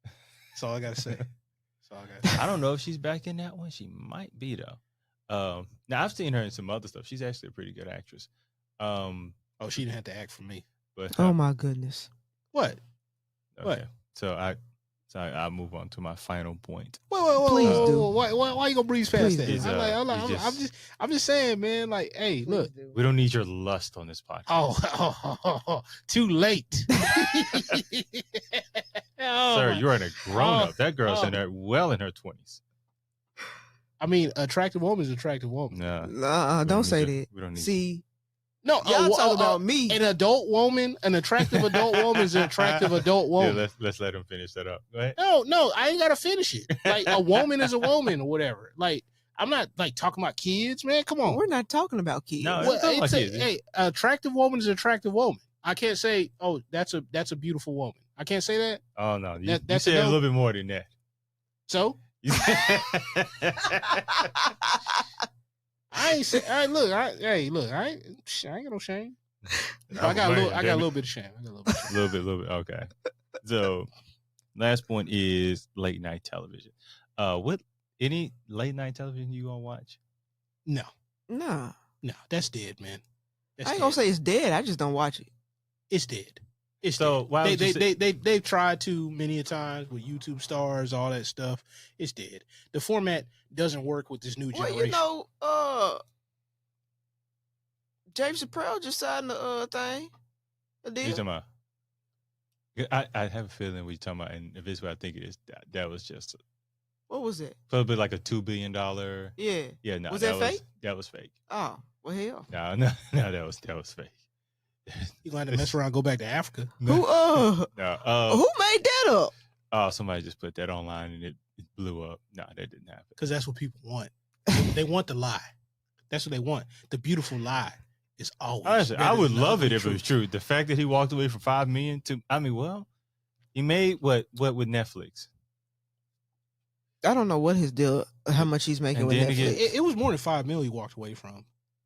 That's all I gotta say. That's all I gotta say. I don't know if she's back in that one. She might be though. Now I've seen her in some other stuff. She's actually a pretty good actress. Oh, she didn't have to act for me. But Oh my goodness. What? okay. what? So I'll move on to my final point. Wait, Please do. Why you gonna breeze past Please that? do. I'm just saying, man. Like, hey, look. We don't need your lust on this podcast. Oh, too late. Oh, Sir, my- you're a grown up. That girl's oh. in her 20s. I mean, attractive woman is an attractive woman. Nah, Nah, we don't need say you. that. We don't need See, No, y'all talk about me. An adult woman, an attractive adult woman is an attractive adult Yeah, woman. let's let him finish that up. Go ahead. No, I ain't gotta finish it. Like a woman is a woman or whatever. Like I'm not like talking about kids, man. Come on. We're not talking about kids. No, Well, talking about it's a- kids. hey, attractive woman is an attractive woman. I can't say, oh, that's a beautiful woman. I can't say that. Oh no, you That's said a a no? little bit more than that. So You I ain't say. I look. I ain't got no shame. I got a little bit of shame. a little bit. Okay. So, last point is late night television. What any late night television you gonna watch? No, Nah. that's dead, man. That's I ain't dead. gonna say it's dead. I just don't watch it. It's dead. It's So, dead. why would you say- They've tried to many a times with YouTube stars, all that stuff. It's dead. The format doesn't work with this new generation. Well, James Chappelle just signed the thing. A You deal. talking about? Yeah, I have a feeling what you're talking about, and if it's what I think it is, that was just What was it? probably like a $2 billion. Yeah. Yeah, no, Was that fake? That was fake. Oh, well, hell. No, that was fake. You gonna have to mess around, and go back to Africa. Who No, who made that up? oh, somebody just put that online and it blew up. No, that didn't happen. Because that's what people want. They want the lie. That's what they want. The beautiful lie is always. Honestly, I better would than the love it ugly if it was truth. true. The fact that he walked away from $5 million to, I mean, well, he made what with Netflix? I don't know what his deal, how much he's making And with then Netflix. again- It was more than $5 million he walked away from.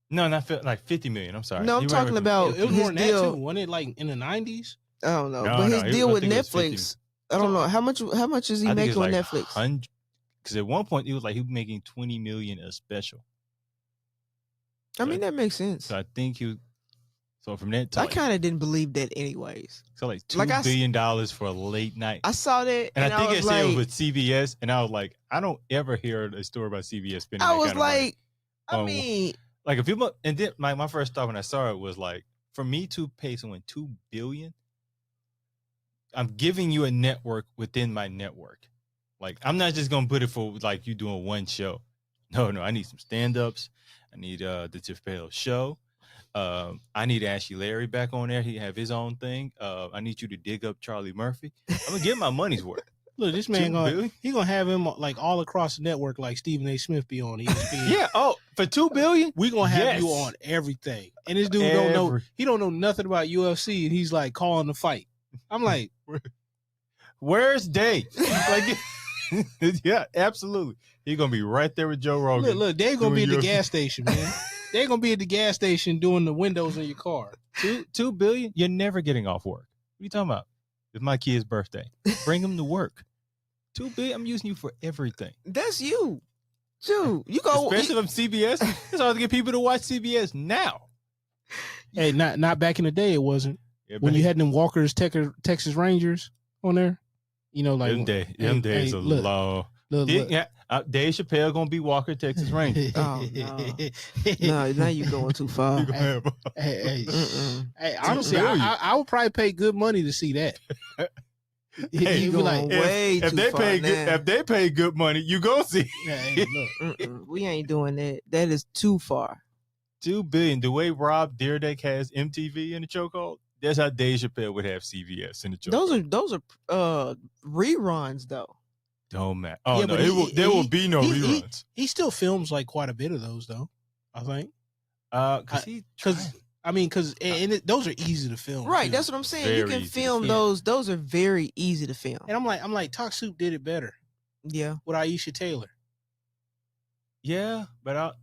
No, not like 50 million. I'm sorry. No, I'm You talking right. about It was his more than that deal. too. Wasn't it like in the 90s? I don't know, No, but his no, deal I with think it was 50. Netflix. I don't know how much. How much is he I think making it's with like Netflix? Because at one point it was like he was making 20 million a special. I mean, that makes sense. So I think he. So from that, to I like, kind of didn't believe that, anyways. so like $2 like I s- billion for a late night. I saw that, And I think was it said it was like, with CBS, and I was like, I don't ever hear a story about CBS spending. I that was kind of money. like, I Oh, mean, Like if people, and then my first thought when I saw it was like, for me to pay someone $2 billion, I'm giving you a network within my network. Like I'm not just gonna put it for like you doing one show. No, I need some stand-ups. I need the Tiff Pale show. I need Ashley Larry back on there. He have his own thing. I need you to dig up Charlie Murphy. I'm gonna get my money's worth. Look, this $2 man billion? he gonna have him like all across the network, like Stephen A. Smith be on ESPN. Yeah. Oh, for $2 billion, We gonna have you Yes. on everything. And this dude don't know. Every- He don't know nothing about UFC, and he's like calling the fight. I'm like, Where's Dave? Like, yeah, absolutely. He's gonna be right there with Joe Rogan. look, they gonna be at Doing the UFC. gas station, man. They gonna be at the gas station doing the windows in your car. $2 billion, you're never getting off work. What are you talking about? It's my kid's birthday. Bring him to work. $2 billion, I'm using you for everything. that's you, dude. You go. Especially if I'm CBS. It's hard to get people to watch CBS now. Hey, not back in the day, it wasn't. Yeah, When but you had them Walker's Texas Rangers on there, you know, like them days are look, long. look. Yeah, Dave Chappelle gonna be Walker, Texas Ranger. Oh, no, now you going too far. You gonna have- Hey, Mm-mm. honestly, I would probably pay good money to see that. Hey, You'd be like, going way if too they far pay good, now. if they pay good money, you go see. hey, look, We ain't doing that. That is too far. $2 billion. The way Rob Dyrdek has MTV in the chokehold, that's how Dave Chappelle would have CBS in the chokehold. Those are reruns though. Don't matter. Oh Yeah, no, but there will be no he- reruns. he still films like quite a bit of those, though. I think Because those are easy to film, Right, too. that's what I'm saying. You Very can easy to film film. those. Those are very easy to film. And I'm like, Talk Soup did it better Yeah. with Aisha Taylor. yeah, but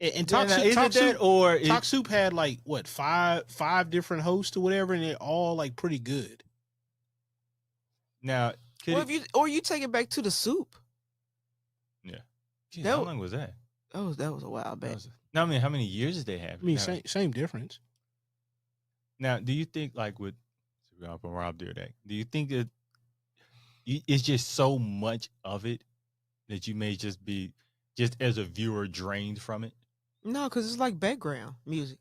And Talk Soup, is Talk it that Soup, or Talk Soup had like what five different hosts or whatever, and they're all like pretty good. now? Could Or it, if you take it back to the soup. geez, that how w- long was that? That was a while That back. was- no, I mean, how many years did they have? I mean, now, same difference. now, do you think like with Rob Dyrdek, do you think that it's just so much of it that you may just be just as a viewer drained from it? No, because it's like background music.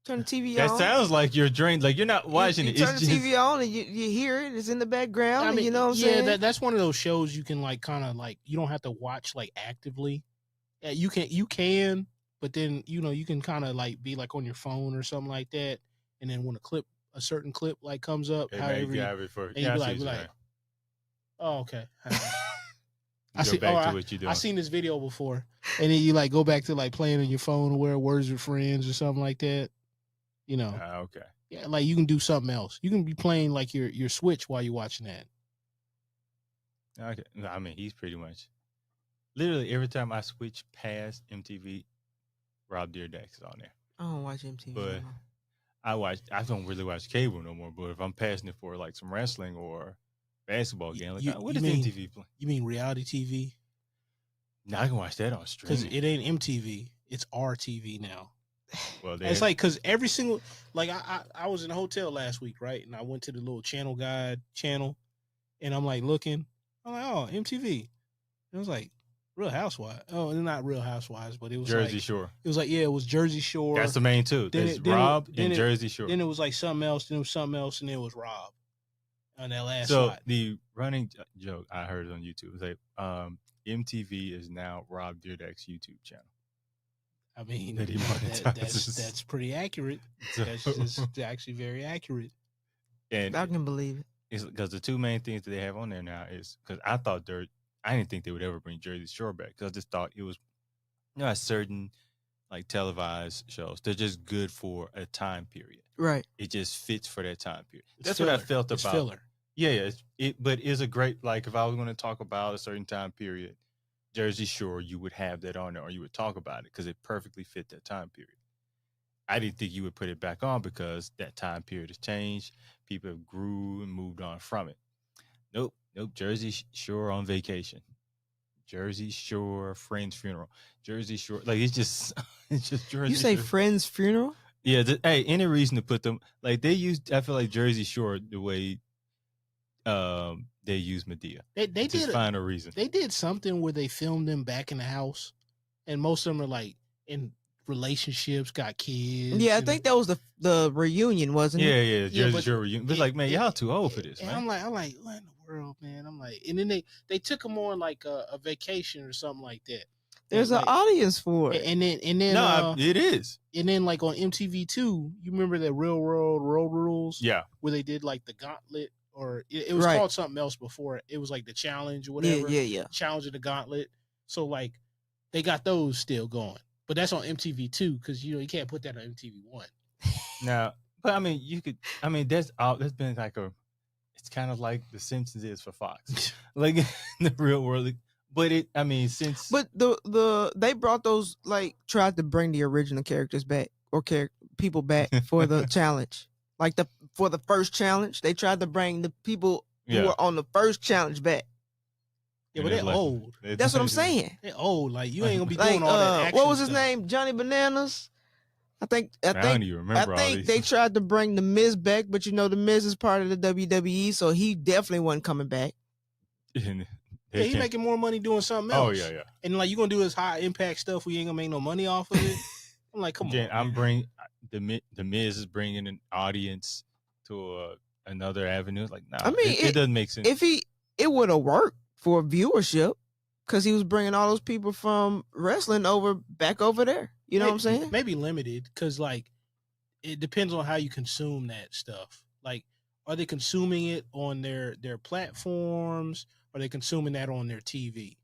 Turn the TV That on. sounds like you're drained. Like you're not watching you it. turn It's the just, TV on and you hear it. It's in the background. And you know what I'm yeah, saying? that's one of those shows you can like kind of like you don't have to watch like actively. Yeah, you can, but then you can kind of like be like on your phone or something like that, and then when a certain clip like comes up, It may however, grab it for. and you Yeah, be I see like, what you're saying. oh okay. You go back to what you're doing. I seen this video before, and then you like go back to like playing on your phone or where Words with Friends or something like that. You know, Okay. yeah, like you can do something else. You can be playing like your Switch while you're watching that. Okay. No, I mean, he's pretty much literally every time I switch past MTV, Rob Dyrdek's on there. I don't watch MTV. But no more. I don't really watch cable no more. But if I'm passing it for like some wrestling or basketball game, like what you is mean- MTV playing? You mean reality TV? Now I can watch that on Because streaming. it ain't MTV, it's RTV now. Well, It's like because every single like I was in a hotel last week, right? And I went to the little channel guide channel, and I'm like looking. I'm like, oh, MTV. It was like Real Housewives. Oh, not Real Housewives, but it was Jersey like, Shore. It was like it was Jersey Shore. That's the main two. then There's it- then it- Rob then and it- Jersey Shore. Then it was like something else. Then it was something else, and then it was Rob on that last So slide. the running joke I heard on YouTube was like, MTV is now Rob Dyrdek's YouTube channel. I mean, that he that's monetizes. that's pretty accurate. So- That's actually very accurate. and I can believe it. it's because the two main things that they have on there now is because I didn't think they would ever bring Jersey Shore back because I just thought it was a certain like televised shows. They're just good for a time period. Right. It just fits for that time period. It's That's what I filler. felt It's about. filler. Yeah. But it's a great, like, if I was going to talk about a certain time period, Jersey Shore, you would have that on there, or you would talk about it because it perfectly fit that time period. I didn't think you would put it back on because that time period has changed. People have grew and moved on from it. Nope. Jersey Shore on vacation. Jersey Shore friend's funeral. Jersey Shore, like it's just Jersey. You say Shore. friend's funeral? Yeah. Hey, any reason to put them like they use? I feel like Jersey Shore the way they use Medea. They Just did find a reason. they did something where they filmed them back in the house, and most of them are like in relationships, got kids. Yeah, I and- think that was the reunion, wasn't it? Yeah, Jersey but Shore reunion. But like, man, y'all too old for this, and man. I'm like, what in the world, man? I'm like, and then they took them on like a vacation or something like that. There's like, an audience for it. and then No, it is. and then like on MTV2, you remember that Real World Road Rules? Yeah. Where they did like the gauntlet, or it was Right. called something else before. It was like the challenge or Yeah, whatever. yeah. Challenge of the gauntlet. So like they got those still going, but that's on MTV2 because you can't put that on MTV1. Now, but I mean, you could. I mean, that's been like it's kind of like The Simpsons is for Fox, like in the real world. But since But they brought those, like, tried to bring the original characters back, or people back for the challenge. Like for the first challenge, they tried to bring the people who Yeah. were on the first challenge back. Yeah, And but they're they're like- old. That's what I'm saying. They're old. Like you ain't gonna be Like, doing all that action what was his stuff. name? Johnny Bananas. I I don't think even remember all these. they tried to bring the Miz back, but the Miz is part of the WWE, so he definitely wasn't coming back. And they Yeah, he's can't- making more money doing something else. Oh yeah. And like you gonna do this high impact stuff where you ain't gonna make no money off of it. I'm like, come Again, on. I'm man. bringing the Miz is bringing an audience to another avenue. Like, nah, I mean, it doesn't make sense. If it would have worked for viewership, because he was bringing all those people from wrestling back over there. You know what I'm saying? Maybe limited because like it depends on how you consume that stuff. Like, are they consuming it on their platforms? Are they consuming that on their TV?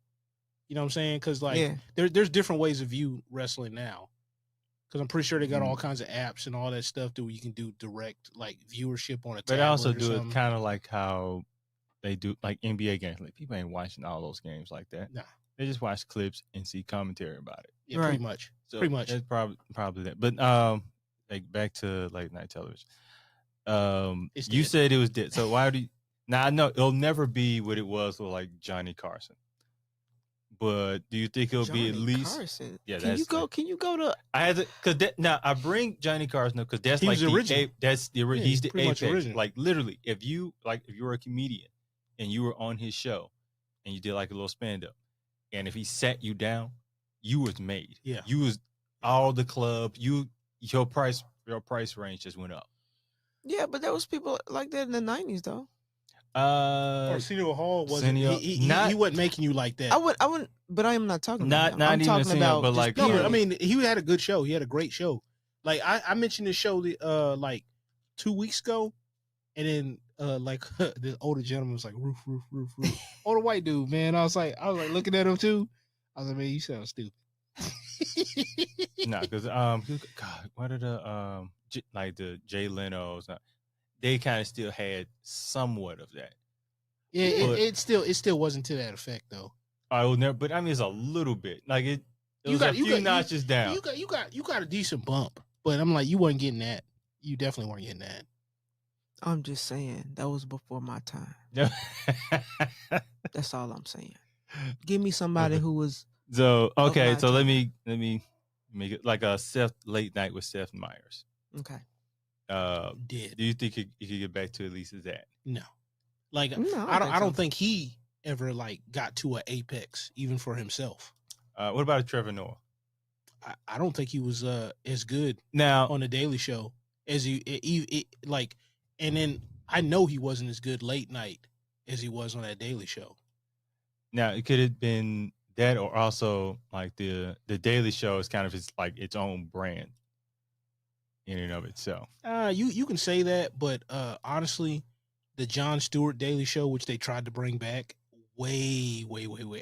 You know what I'm saying? Because like Yeah. there's different ways to view wrestling now. Because I'm pretty sure they got Mm-hmm. all kinds of apps and all that stuff that you can do direct like viewership on a tablet. But I also or do something. it kind of like how they do like NBA games. Like people ain't watching all those games like that. Nah. They just watch clips and see commentary about it. Yeah, pretty Right. much. So Pretty much. It's probably that. But like back to late night television. It's You dead. said it was dead. So why do you now I know it'll never be what it was with like Johnny Carson. But do you think it'll be at Johnny least Carson. Yeah, Can you that's go? like- Can you go to? I had to because now I bring Johnny Carson up because that's He like was the original. that's the Yeah, he's the pretty much apex. original. Like literally, if you were a comedian and you were on his show and you did like a little stand up, and if he sat you down, you was made. Yeah. You was all the club. Your price range just went up. Yeah, but there was people like that in the '90s, though. Arsenio Hall wasn't. Arsenio- He wasn't making you like that. I wouldn't. But I am not talking Not- about. not I'm even talking Arsenio, about. but just like- No, but period. I mean, he had a good show. He had a great show. Like I mentioned this show like 2 weeks ago, and then like the older gentleman was like roof. Older white dude, man. I was like looking at him too. I was like, man, you sound stupid. No, because God, what are the like the Jay Leno's? They kind of still had somewhat of that. Yeah, But- it still wasn't to that effect though. I will never, but I mean, it's a little bit. Like it You was got- a you few got- you- notches down. You got a decent bump, but I'm like, you wasn't getting that. You definitely weren't getting that. I'm just saying that was before my time. That's all I'm saying. Give me somebody who was. So okay, my so let time. me make it like a Seth late night with Seth Meyers. Okay. Did Do you think he could get back to at least as that? no, like No, I don't think he ever like got to an apex even for himself. What about Trevor Noah? I don't think he was as good Now, on the Daily Show as like, and then I know he wasn't as good late night as he was on that Daily Show. now it could have been that, or also like the Daily Show is kind of its own brand in and of itself. You can say that, but honestly, the Jon Stewart Daily Show, which they tried to bring back way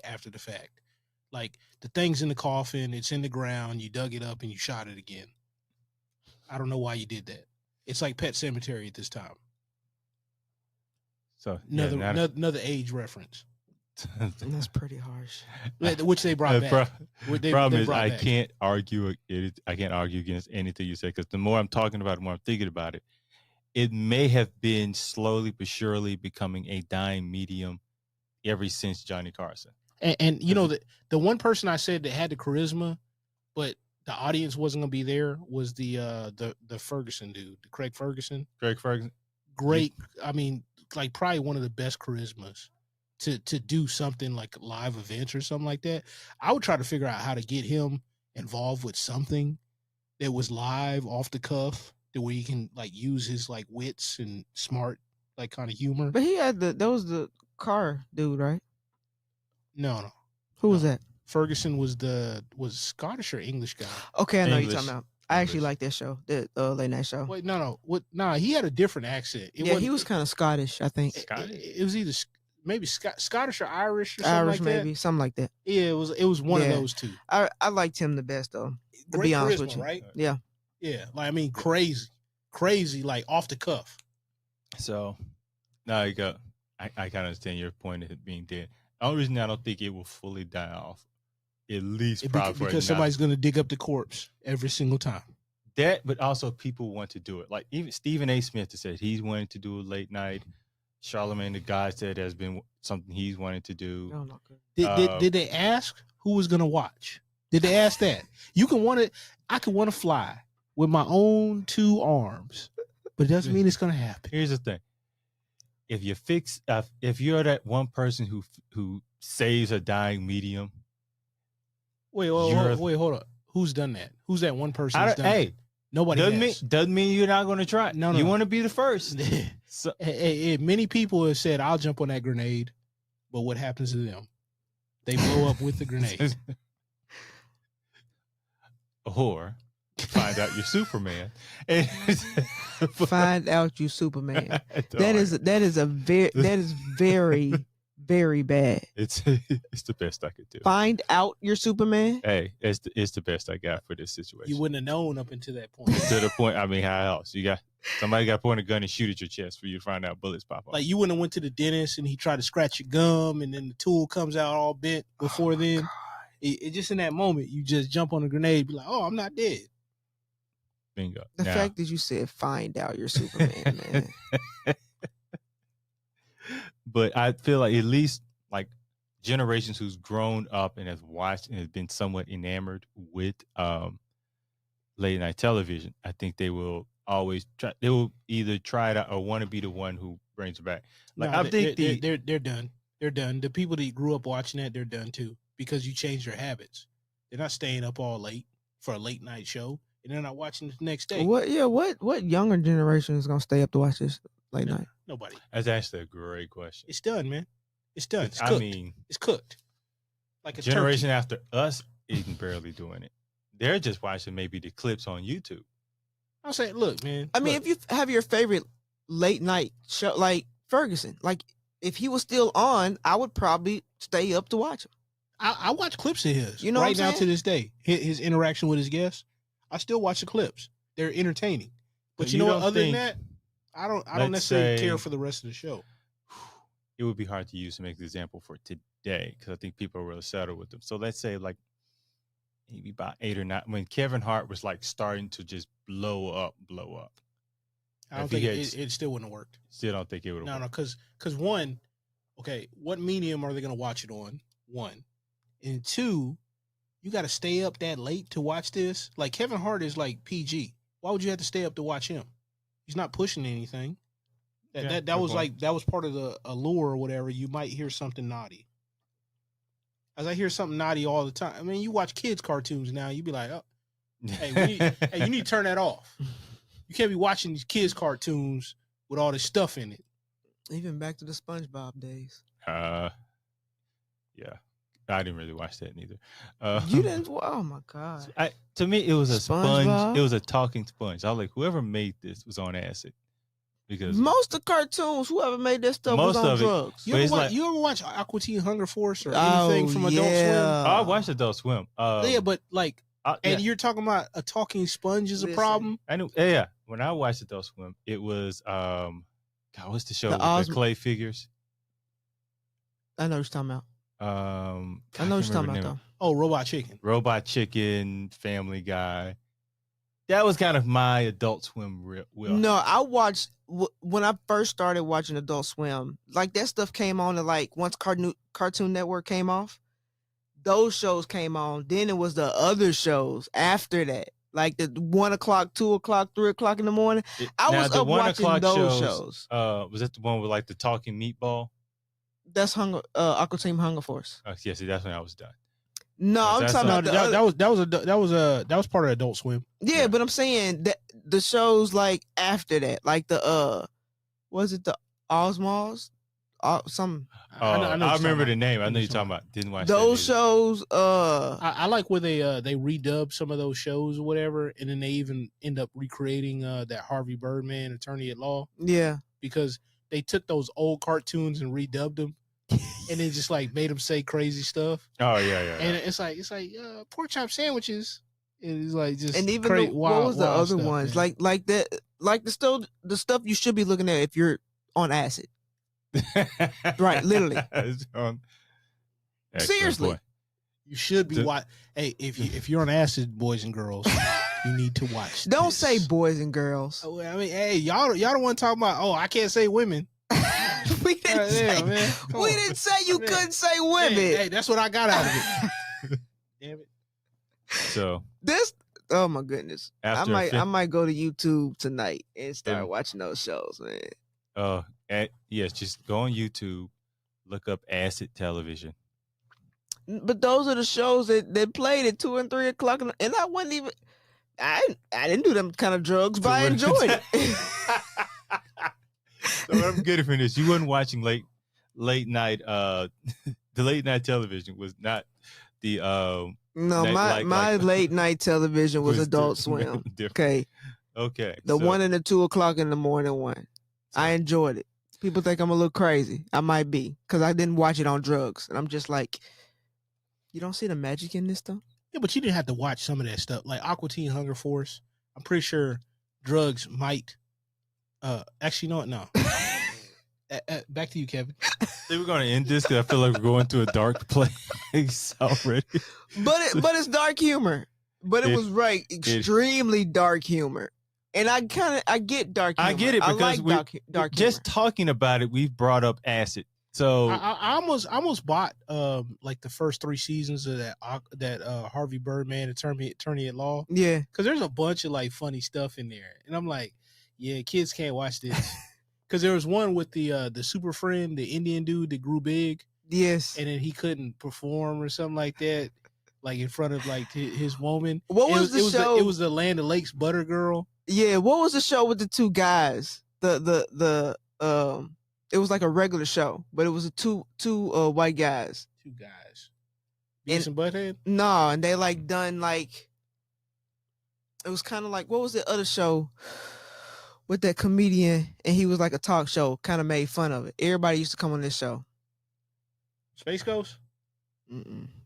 after the fact, Like the thing's in the coffin, it's in the ground, you dug it up and you shot it again. I don't know why you did that. It's like Pet Cemetery at this time. So Another age reference, That's pretty harsh. which they brought back. Problem is, brought I back. can't argue I can't argue against anything you say, because the more I'm talking about it, the more I'm thinking about it. It may have been slowly but surely becoming a dying medium ever since Johnny Carson. And you know, the one person I said that had the charisma, but the audience wasn't gonna be there was the Ferguson dude, the Craig Ferguson. Craig Ferguson. Great. I mean, like probably one of the best charismas to do something like live events or something like that. I would try to figure out how to get him involved with something that was live, off the cuff, that where he can like use his like wits and smart like kind of humor. But he had that was the car dude, right? No. Who was that? Ferguson was Scottish or English guy. Okay, I know English. you're talking about. I actually English. like that show, the late night show. Wait, no. He had a different accent. Yeah, he was kind of Scottish, I think. It was either maybe Scottish or Irish or something Irish, like that. maybe something like that. Yeah, it was one of Yeah. those two. I liked him the best though. To Great be honest charisma, with you, right? Yeah. Yeah, like I mean, crazy, like off the cuff. So now you go. I kind of understand your point of it being dead. The only reason I don't think it will fully die off, at least probably for Because somebody's going to dig up the corpse every single time. that, but also people want to do it. Like even Stephen A. Smith has said he's wanting to do a late night. Charlamagne the God said has been something he's wanted to do. Oh, not good. Did they ask who was going to watch? Did they ask that? You can want to. I can want to fly with my own 2 arms, but it doesn't mean it's going to happen. Here's the thing: if you're that one person who saves a dying medium, Wait, You're- hold up. Who's done that? Who's that one person who's done that? Nobody has. doesn't mean you're not going to try. No. You want to be the first. So, Many people have said, I'll jump on that grenade, but what happens to them? They blow up with the grenade. or find out you're Superman. And- Find out you Superman. That is very very bad. it's the best I could do. Find out you're Superman. Hey, it's the best I got for this situation. You wouldn't have known up until that point. To the point, I mean, how else? Somebody got to point a gun and shoot at your chest for you to find out bullets pop off. Like you wouldn't have went to the dentist and he tried to scratch your gum and then the tool comes out all bent before then. It just in that moment, you just jump on a grenade, be like, oh, I'm not dead. Bingo. The Now- fact that you said find out you're Superman, man. But I feel like at least like generations who's grown up and has watched and has been somewhat enamored with late night television, I think they will always try. They will either try it out or want to be the one who brings it back. Like No, I think they're done. They're done. The people that grew up watching that, they're done too because you changed their habits. They're not staying up all late for a late night show and they're not watching it the next day. What younger generation is gonna stay up to watch this late night? Nobody. that's actually a great question. It's done, man. It's done. It's I cooked. mean, It's cooked. Like a generation turkey. after us isn't barely doing it. They're just watching maybe the clips on YouTube. I'll say, look, man. I mean, look, if you have your favorite late night show, like Ferguson, like if he was still on, I would probably stay up to watch him. I watch clips of his. You know what right I'm now saying? to this day, his interaction with his guests, I still watch the clips. They're entertaining. But So you know you what? don't Other than think- that, I don't let's necessarily say- care for the rest of the show. It would be hard to use to make the example for today because I think people are really settled with them. So let's say like maybe about 8 or 9 when Kevin Hart was like starting to just blow up. I don't If he think gets- it still wouldn't have worked. Still don't think it would have. No, because one, okay, what medium are they going to watch it on? One, and two, you got to stay up that late to watch this. Like Kevin Hart is like PG. Why would you have to stay up to watch him? He's not pushing anything. Yeah, That good was point. like that was part of the allure or whatever. You might hear something naughty. As I hear something naughty all the time. I mean, you watch kids cartoons now. You be like, oh, hey, you need to turn that off. You can't be watching these kids cartoons with all this stuff in it. Even back to the SpongeBob days. Yeah, I didn't really watch that neither. You didn't? Oh my god! To me, it was a sponge. SpongeBob? It was a talking sponge. I was like, whoever made this was on acid. because Most of cartoons, whoever made that stuff was Most on of it- drugs. You But ever, it's watch, like- you ever watch Aqua Teen Hunger Force or Oh, anything from Adult yeah. I watched Adult Swim. Yeah, but like, and yeah, you're talking about a talking sponge is a Listen. problem. I knew. Yeah, when I watched Adult Swim, it was God, what's the show The with Oz- the clay figures? I know what you're talking about. I know what you're talking about, though. Oh, Robot Chicken. Robot Chicken, Family Guy. That was kind of my Adult Swim wheel. No, I watched when I first started watching Adult Swim. Like that stuff came on, and like once Cartoon Network came off, those shows came on. Then it was the other shows after that, like the 1 o'clock, 2 o'clock, 3 o'clock in the morning. I Now, was the up 1 watching o'clock those shows. Was that the one with like the talking meatball? That's Aqua Team Hunger Force. Oh, yeah, see, that's when I was done. No, I'm That's talking No, about the other, that was part of Adult Swim. yeah, yeah. but I'm saying that the shows like after that, like the was it the Osmonds? Some I what you're remember talking the name. I I know know you're what talking you're about. Didn't watch those that either. shows. I like where they redub some of those shows or whatever, and then they even end up recreating that Harvey Birdman Attorney at Law Yeah. because they took those old cartoons and redubbed them, and then just like made them say crazy stuff. Oh yeah. And it's like pork chop sandwiches. And it's like just And even what what was the wild other stuff, ones? man. Like that, like the stuff you should be looking at if you're on acid. Right, literally. Excellent Seriously. point. You should be The- watch. Hey, if you're on acid, boys and girls, you need to watch. Don't this. say boys and girls. Oh, I mean, hey, y'all don't want to talk about. Oh, I can't say women. we didn't say, Goddamn, man. Come we on. didn't say you Man. couldn't say women. Hey, that's what I got out of it. Damn it. So This, oh my goodness, after I might go to YouTube tonight and start Yeah. watching those shows, man. yes, just go on YouTube, look up acid television. But those are the shows that played at 2 and 3 o'clock, and I wasn't even. I didn't do them kind of drugs, but I enjoyed it. So I'm getting from this. You wasn't watching late night. The late night television was not the No, Like- my like- late night television was Adult Swim. different. Okay, Okay. the so- 1 and the 2 o'clock in the morning one. I enjoyed it. People think I'm a little crazy. I might be because I didn't watch it on drugs, and I'm just like, you don't see the magic in this stuff. Yeah, but you didn't have to watch some of that stuff, like Aqua Teen Hunger Force. I'm pretty sure drugs might. Actually, no, no. Back to you, Kevin. See, we're gonna end this because I feel like we're going to a dark place already. But it's dark humor. But it It- was right, extremely dark humor, and I get dark humor. I get it I because like dark just humor. talking about it, we've brought up acid. So I almost bought like the first 3 seasons of that Harvey Birdman Attorney at Law, Yeah, because there's a bunch of like funny stuff in there, and I'm like, yeah, kids can't watch this. Because there was one with the super friend, the Indian dude that grew big, yes. and then he couldn't perform or something like that, like in front of like his woman. What was the show? It was the Land of Lakes Butter Girl. Yeah, what was the show with the 2 guys? It was like a regular show, but it was a two white guys. 2 guys. Beavis and Butthead. No, and they like done like it was kind of like what was the other show with that comedian, and he was like a talk show, kind of made fun of it. Everybody used to come on this show. Space Ghost.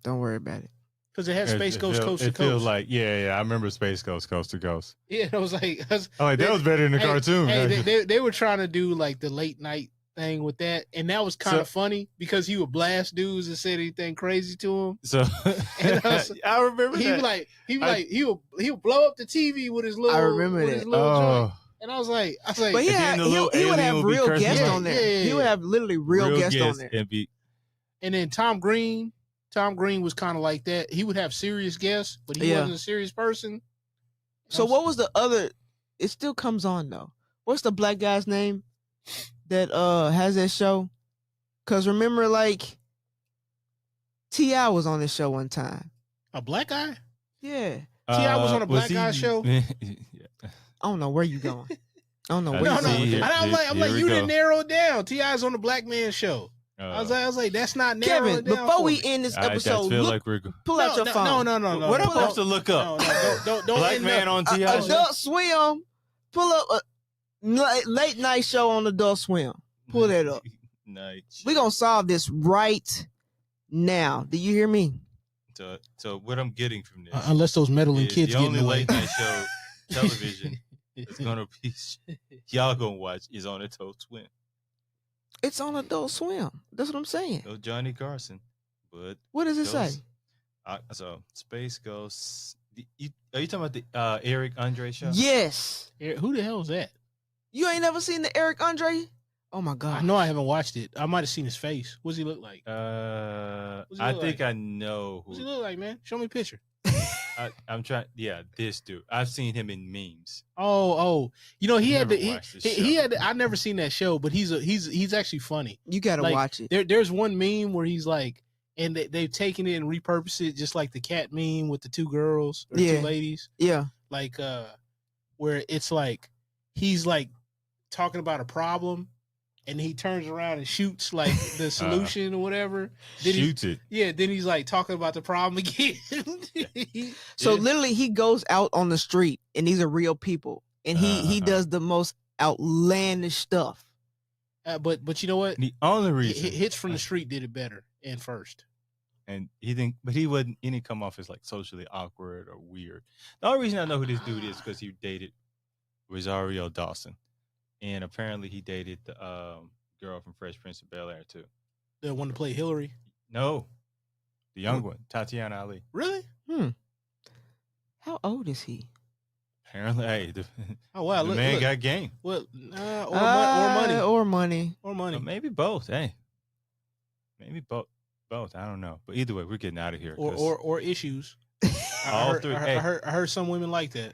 Don't worry about it. Because it had Space Ghost Coast to It feels Coast. like I remember Space Ghost Coast to Coast. Yeah, I was like, That was better than the cartoon. Hey, they were trying to do like the late night thing with that, and that was kind of funny because he would blast dudes and say anything crazy to him. So And I remember He that. would blow up the TV with his little. I remember with that. his little joint. Oh, And I was like, But And then the little he would alien have would be real cursing guests like- on there. Yeah. He would have literally real guests on there. And be and then Tom Green was kind of like that. He would have serious guests, but he Yeah. wasn't a serious person. So what was the other? It still comes on though. What's the black guy's name that has that show? Cause remember, like T.I. was on this show one time. A black guy? Yeah, T.I. was on a black guy show? Yeah. I don't know where you going. I don't know I where No, you no. see going. it. I'm like, Here we you go. didn't narrow it down. T.I.'s on the Black Man Show. I was like, that's not narrowing Kevin, it down. before for we me. end this I just episode, feel look, like we're pull out your phone. No. what am I Pull supposed to up- look No, up? no, don't Black end man up- on T.I. show? Adult Swim. Pull up Late night show on Adult Swim. Pull that up. Night. We're going to solve this right now. Do you hear me? So what I'm getting from this, Unless those meddling is kids the get in only the way. late night show television that's gonna be y'all gonna watch is on Adult Swim. It's on Adult Swim. That's what I'm saying. No Johnny Carson, but What does it say? so Space Ghost. Are you talking about the Eric Andre show? Yes. Who the hell is that? You ain't never seen the Eric Andre? Oh my I God. know I haven't watched it. I might have seen his face. What's he look like? I look think like? I know What's he who. look like, man? Show me a picture. I'm trying. Yeah, this dude. I've seen him in memes. Oh, you know he had Never the watched this he show. had. I never seen that show, but he's actually funny. You got to Like, watch it. There's one meme where he's like, and they've taken it and repurposed it just like the cat meme with the two girls or Yeah. two ladies, Yeah. like where it's like he's like talking about a problem. And he turns around and shoots like the solution or whatever. Then Shoots it. then he's like talking about the problem again. So Yeah. literally he goes out on the street and these are real people. And he Uh-huh. does the most outlandish stuff. But you know what? The only reason Hits from the Street did it better and first. and he didn't, but he didn't come off as like socially awkward or weird. The only reason I know who this dude is because he dated Rosario Dawson, and apparently he dated the girl from Fresh Prince of Bel Air too. The one to play Hillary. No, the young one, Tatiana Ali. Really? How old is he? Apparently, hey, Oh wow! the Look, man look. got game. Well, or money, Or money. or money. Or maybe both. Hey, maybe both. Both. I don't know. But either way, we're getting out of here. 'cause- or issues. All three. Hey. I heard some women like that.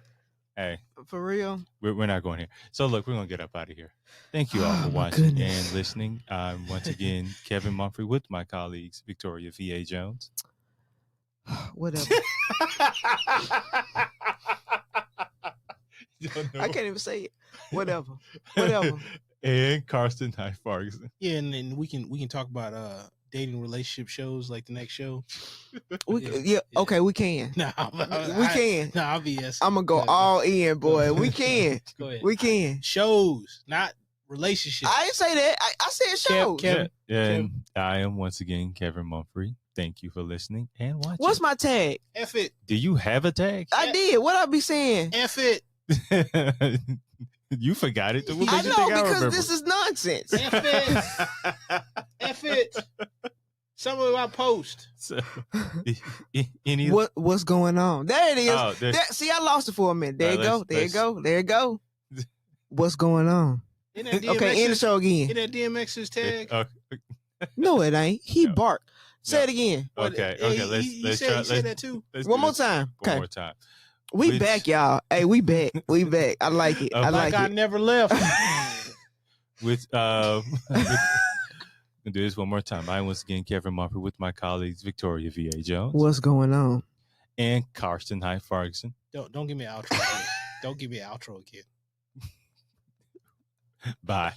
hey, For real? we're not going here. So look, we're gonna get up out of here. Thank you all Oh, for my watching goodness. and listening. I'm once again Kevin Mumphrey with my colleagues Victoria V.A. Jones. Whatever. I can't even say it. Whatever. Whatever. And Karsten Knight Ferguson. Yeah, and then we can talk about dating relationship shows like the next show. Yeah, okay, we can. No, We can. No, I'll be yes. I'm gonna go all in, boy. We can. Go ahead. We can. Shows, not relationships. I didn't say that. I said shows. Kevin. And I am once again Kevin Mumphrey. Thank you for listening and watching. What's my tag? F it. Do you have a tag? I did. What I be saying? F it. You forgot it. What I makes you know think I because remember? this is nonsense. F it. F it. Some of my post. So, any What's going on? There it is. Oh, there- See, I lost it for a minute. There All you right, go. let's- There you let's- go. There you go. What's going on? Isn't that Okay, end the DMX's, show again. isn't that DMX's tag? No, it ain't. He No. barked. Say No. it again. Okay, Yeah, okay. he Let's said, try. he said that too. Let's One do more this time. One Okay. more time. We Which- back, y'all. Hey, we back. We back. I like it. I Okay. like Like I it. never left. With do this one more time. I once again Kevin Mumphrey with my colleagues Victoria V.A. Jones What's going on? and Karsten Knight Ferguson. Don't give me an outro again. Don't give me an outro again. Bye.